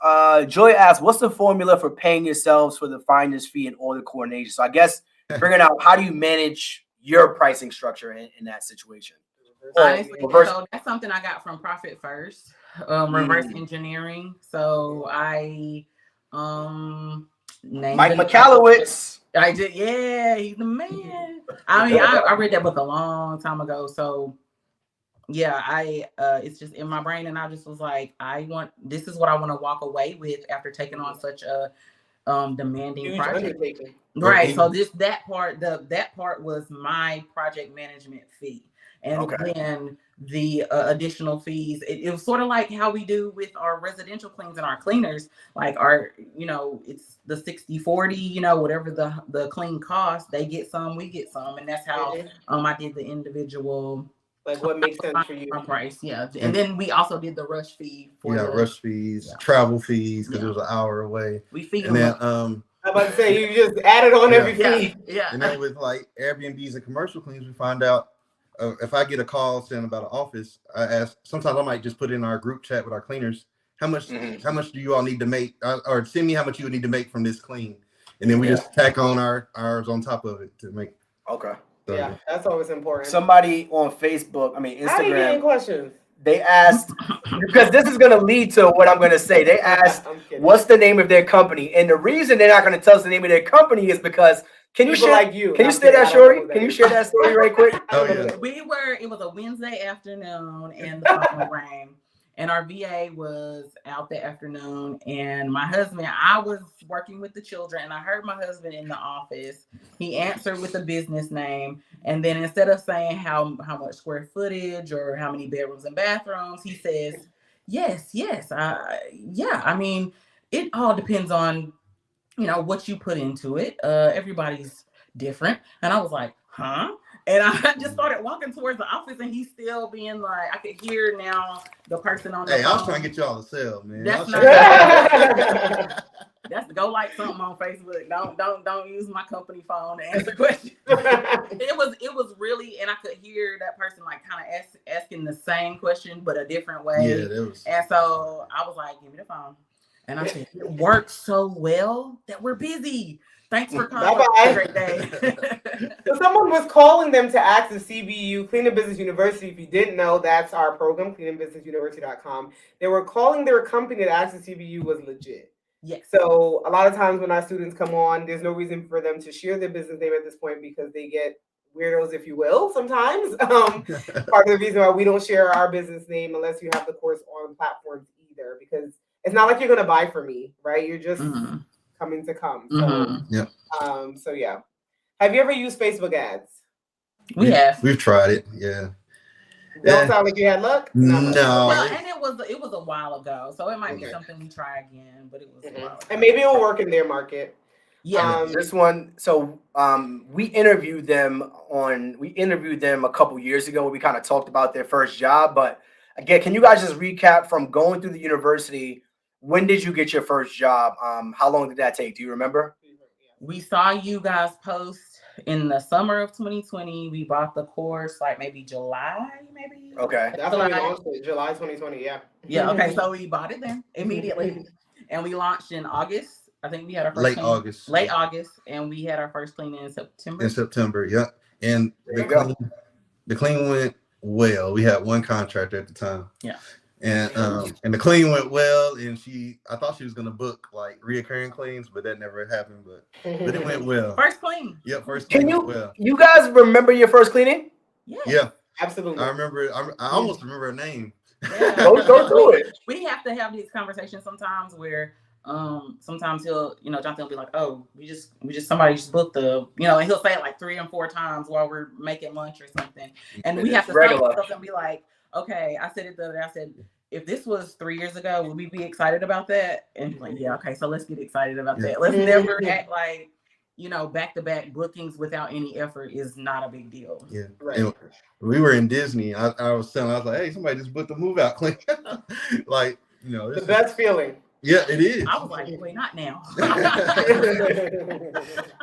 Joy asked, what's the formula for paying yourselves for the finder's fee and order coordination? So I guess figuring out how do you manage your pricing structure in that situation? Honestly, reverse- so that's something I got from Profit First, reverse engineering. So I named Mike it- McAllowitz. I did, yeah, he's the man. I mean, I read that book a long time ago. So yeah, it's just in my brain, and I just was like, this is what I want to walk away with after taking on such a demanding Huge project. undertaking. Right. So that part was my project management fee. And then the additional fees, it was sort of like how we do with our residential cleans and our cleaners, like it's the 60-40, whatever the clean cost, they get some, we get some. And that's how I did the individual, like what makes sense for you. Price. Yeah. And then we also did the rush fee for rush fees, travel fees, because it was an hour away. We feed and them. then I'm about to say you just added on every fee. Yeah. And then with like Airbnbs and commercial cleans, we find out if I get a call saying about an office, I ask. Sometimes I might just put in our group chat with our cleaners, how much do you all need to make, or send me how much you would need to make from this clean, and then we just tack on ours on top of it to make. Okay. So, yeah, that's always important. Somebody on Facebook, Instagram. How do you get questions? They asked, because this is going to lead to what I'm going to say. They asked, what's the name of their company? And the reason they're not going to tell us the name of their company is because, can you share that story? Can you share that story right quick? Oh, yeah. It was a Wednesday afternoon and the phone rang. And our VA was out that afternoon. And my husband, I was working with the children, and I heard my husband in the office. He answered with a business name. And then instead of saying how much square footage or how many bedrooms and bathrooms, he says, yes. I mean, it all depends on, what you put into it. Everybody's different. And I was like, huh? And I just started walking towards the office, and he's still being like, I could hear now the person on the phone. I was trying to get y'all to sell, man. That's go like something on Facebook. Don't use my company phone to answer questions. It was really, and I could hear that person like kind of asking the same question but a different way. Yeah, that was. And so I was like, give me the phone. And I said, it works so well that we're busy. Thanks for calling. Bye-bye. Have a great day. So someone was calling them to access CBU, Clean Business University. If you didn't know, that's our program, cleanbusinessuniversity.com. They were calling their company to access CBU was legit. Yes. So a lot of times when our students come on, there's no reason for them to share their business name at this point because they get weirdos, if you will, sometimes. Part of the reason why we don't share our business name unless you have the course on platforms either, because it's not like you're going to buy from me, right? You're just coming to come. So, so yeah. Have you ever used Facebook ads? We have. We've tried it. Yeah. Don't sound like you had luck. No. Well, and it was a while ago, so it might be something we try again. But it was a while ago. And maybe it'll work in their market. Yeah. This one. So we interviewed them a couple years ago. We kind of talked about their first job, but again, can you guys just recap from going through the university? When did you get your first job? How long did that take? Do you remember? We saw you guys post in the summer of 2020. We bought the course like maybe July, maybe. Okay. That's when we launched it, July 2020, yeah. Yeah, okay. So we bought it then immediately. And we launched in August. I think we had our first late August, and we had our first clean in September. Yeah. And the clean went well. We had one contractor at the time. Yeah. And the clean went well, and I thought she was gonna book like reoccurring cleans, but that never happened. But it went well. First clean. Yep, first clean went well. You guys remember your first cleaning? Yeah. Absolutely. I remember. I almost remember her name. Yeah. Go through it. We have to have these conversations sometimes where sometimes Jonathan will be like, oh, we just somebody just booked and he'll say it like 3 and 4 times while we're making lunch or something. And we have to stop ourselves and be like, okay, I said it the other day. I said, if this was 3 years ago, would we be excited about that? And like, yeah, okay, so let's get excited about that. Let's never act like, back-to-back bookings without any effort is not a big deal. Yeah. Right. And we were in Disney. I was like, hey, somebody just booked the move out clean. Like, the best feeling. Yeah, it is. I was like, wait, not now.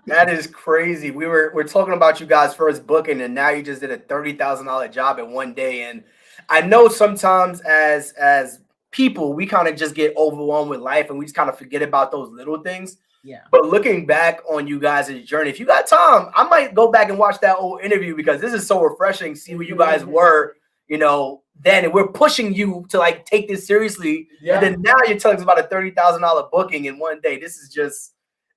That is crazy. We're talking about you guys' first booking, and now you just did a $30,000 job in one day. And I know sometimes as people, we kind of just get overwhelmed with life, and we just kind of forget about those little things. Yeah. But looking back on you guys' journey, if you got time, I might go back and watch that old interview because this is so refreshing. See where you guys were, then, and we're pushing you to like take this seriously. Yeah. And then now you're telling us about a $30,000 booking in one day. This is just,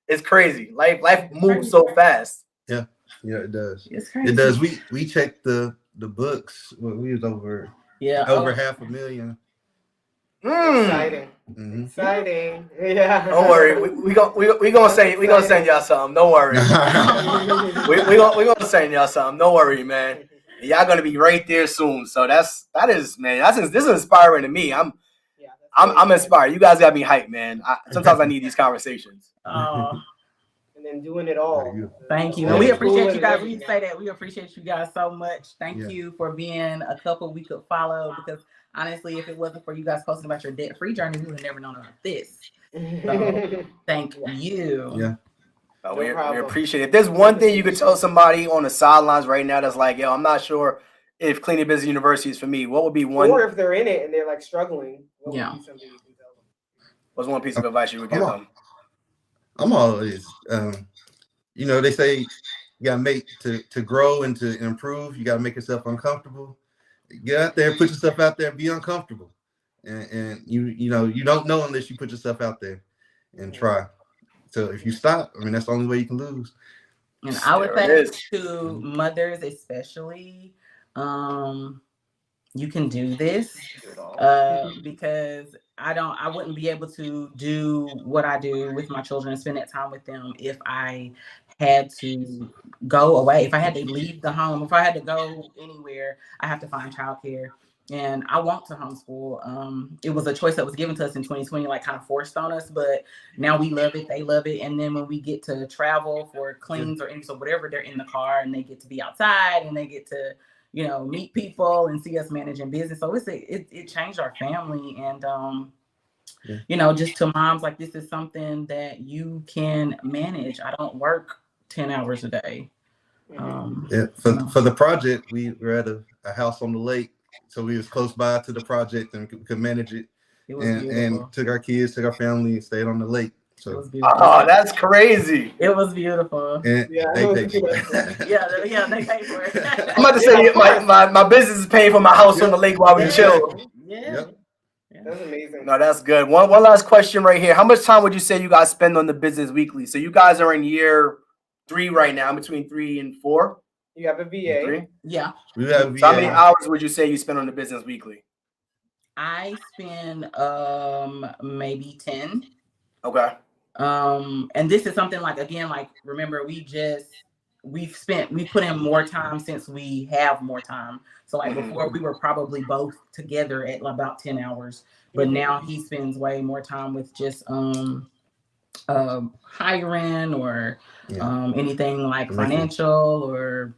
it's crazy. Life moves so fast. Yeah, it does. It's crazy. It does. We checked the books. We was over $500,000. Exciting. Mm-hmm. Exciting. Yeah. Don't worry. We gonna send y'all something. Don't worry. we gonna send y'all something. Don't worry, man. Y'all gonna be right there soon. So this is inspiring to me. I'm inspired. You guys got me hyped, man. Sometimes I need these conversations. And then doing it all. Thank you. And we appreciate you guys. We say that we appreciate you guys so much. Thank you for being a couple we could follow, because honestly, if it wasn't for you guys posting about your debt-free journey, we would have never known about this. So thank you. Yeah. We appreciate it. If there's one thing you could tell somebody on the sidelines right now that's like, yo, I'm not sure if Cleaning Business University is for me, what would be one? Or if they're in it and they're like struggling, what would be something you can tell them? What's one piece of advice you would give them? I'm always, they say you gotta make to grow and to improve. You gotta make yourself uncomfortable. Get out there, put yourself out there, be uncomfortable, and you don't know unless you put yourself out there and try. So if you stop, that's the only way you can lose. And I would say to mothers especially, you can do this because I wouldn't be able to do what I do with my children and spend that time with them if I had to go away. If I had to leave the home, if I had to go anywhere, I have to find childcare. And I want to homeschool. It was a choice that was given to us in 2020, like kind of forced on us, but now we love it. They love it. And then when we get to travel for cleans or whatever, they're in the car and they get to be outside and they get to, meet people and see us managing business. So it changed our family. And, just to moms, like, this is something that you can manage. I don't work 10 hours a day. For the project, we were at a house on the lake. So we was close by to the project and could manage it. And took our kids, took our family, and stayed on the lake. So it was beautiful. Oh, that's crazy. It was beautiful. And they paid for it. Yeah, they paid for it. I'm about to say my business is paying for my house on the lake while we chill. Yeah. That's amazing. No, that's good. One last question right here. How much time would you say you guys spend on the business weekly? So you guys are in year 3 right now, between 3 and 4. You have a VA. 3? Yeah. We have a VA. So how many hours would you say you spend on the business weekly? I spend maybe 10. Okay. And this is something remember, we put in more time since we have more time. So before we were probably both together at about 10 hours, but now he spends way more time with just hiring or anything like financial or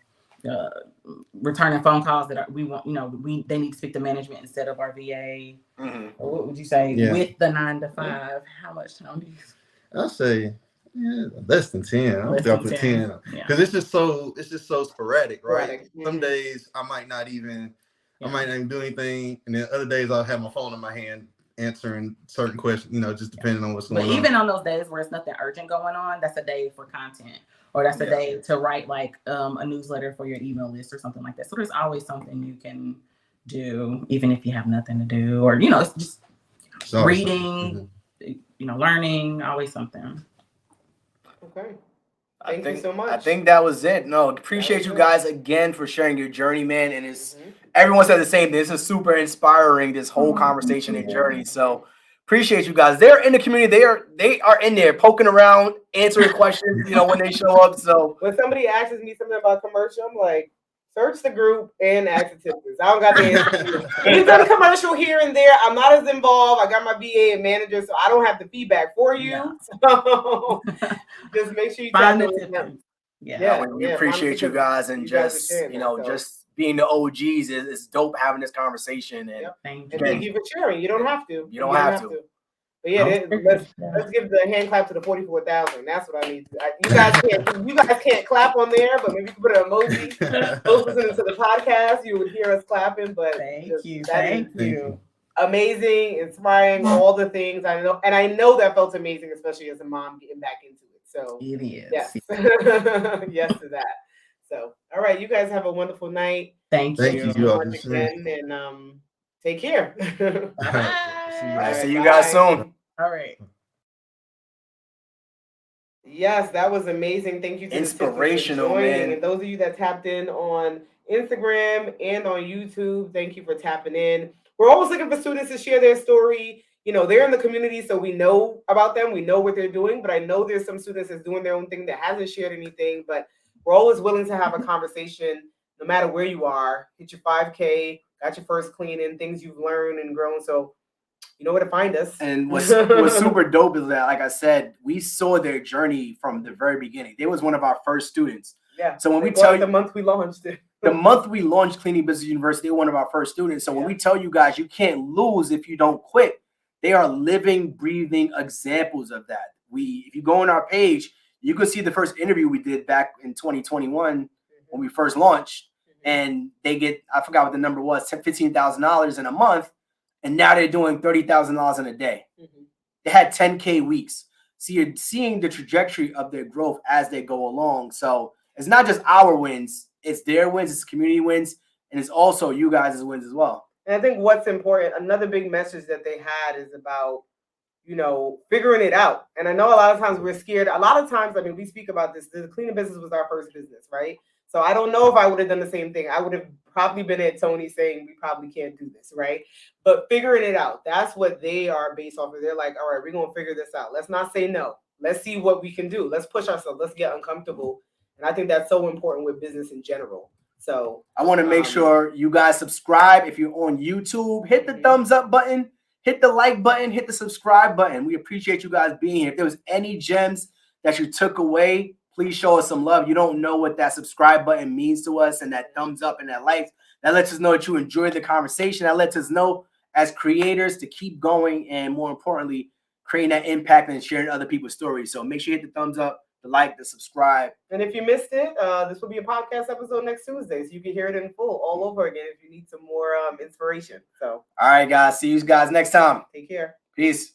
returning phone calls that we want. They need to speak to management instead of our VA. Or what would you say with the 9 to 5? How much time do you? I'll say less than 10. I don't think I'll put 10 because it's just so sporadic, right? Some days I might not even do anything, and then other days I'll have my phone in my hand answering certain questions, just depending on what's going on. But even on those days where it's nothing urgent going on, that's a day for content, or that's a day to write a newsletter for your email list or something like that. So there's always something you can do, even if you have nothing to do, or it's just reading, learning, always something. Okay. Thank you so much. I think that was it. No, appreciate you guys again for sharing your journey, man. And everyone said the same thing. This is super inspiring, this whole conversation and journey. So appreciate you guys. They're in the community. They are in there poking around, answering questions, when they show up. So when somebody asks me something about commercial, I'm like, Search the group and ask the tipsters. I don't got the answer. We've done a commercial here and there. I'm not as involved. I got my VA and manager, so I don't have the feedback for you. No. So just make sure you Find tap the in with them. tipsters. Yeah. Yeah. We appreciate you guys, and You guys are just sharing you that, know, so. just being the OGs is dope having this conversation. And Yep. Thank And you. thank you for sharing. You don't have to. You don't have to. But yeah, let's give the hand clap to the 44,000. That's what I need. You guys can't clap on there, but maybe you can put an emoji. Those listening to the podcast, you would hear us clapping. But Thank you. Amazing, inspiring, all the things I know, and I know that felt amazing, especially as a mom getting back into it. So It is. yes, yes to that. So all right, you guys have a wonderful night. Thank you. So much again, and take care. Bye. See you guys soon. All right. Yes, that was amazing. Thank you to Inspirational, the tipsters for joining. man. And those of you that tapped in on Instagram and on YouTube, thank you for tapping in. We're always looking for students to share their story. You know, they're in the community, so we know about them. We know what they're doing, but I know there's some students that's doing their own thing that hasn't shared anything, but we're always willing to have a conversation no matter where you are. Hit your 5K, got your first cleaning, things you've learned and grown. So you know where to find us. And what's super dope is that, like I said, we saw their journey from the very beginning. They was one of our first students. Yeah. So when we tell you the month we launched it. The month we launched Cleaning Business University, they were one of our first students. So when we tell you guys you can't lose if you don't quit, they are living, breathing examples of that. If you go on our page, you can see the first interview we did back in 2021 when we first launched, and they get, I forgot what the number was, $15,000 in a month, and now they're doing $30,000 in a day. They had 10K weeks. So you're seeing the trajectory of their growth as they go along. So it's not just our wins. It's their wins, it's community wins, and it's also you guys' wins as well. And I think what's important, another big message that they had is about, you know, figuring it out. And I know a lot of times we're scared. A lot of times, I mean, we speak about this. The cleaning business was our first business, right? So I don't know if I would have done the same thing. I would have probably been at Tony saying we probably can't do this, right? But figuring it out, that's what they are based off of. They're like, all right, we're going to figure this out. Let's not say no. Let's see what we can do. Let's push ourselves. Let's get uncomfortable. And I think that's so important with business in general. So I want to make sure you guys subscribe. If you're on YouTube, hit the thumbs up button, hit the like button, hit the subscribe button. We appreciate you guys being here. If there was any gems that you took away, please show us some love. You don't know what that subscribe button means to us, and that thumbs up and that like. That lets us know that you enjoyed the conversation. That lets us know as creators to keep going, and more importantly, creating that impact and sharing other people's stories. So make sure you hit the thumbs up, the like, the subscribe. And if you missed it, this will be a podcast episode next Tuesday, so you can hear it in full all over again if you need some more inspiration. So all right, guys. See you guys next time. Take care. Peace.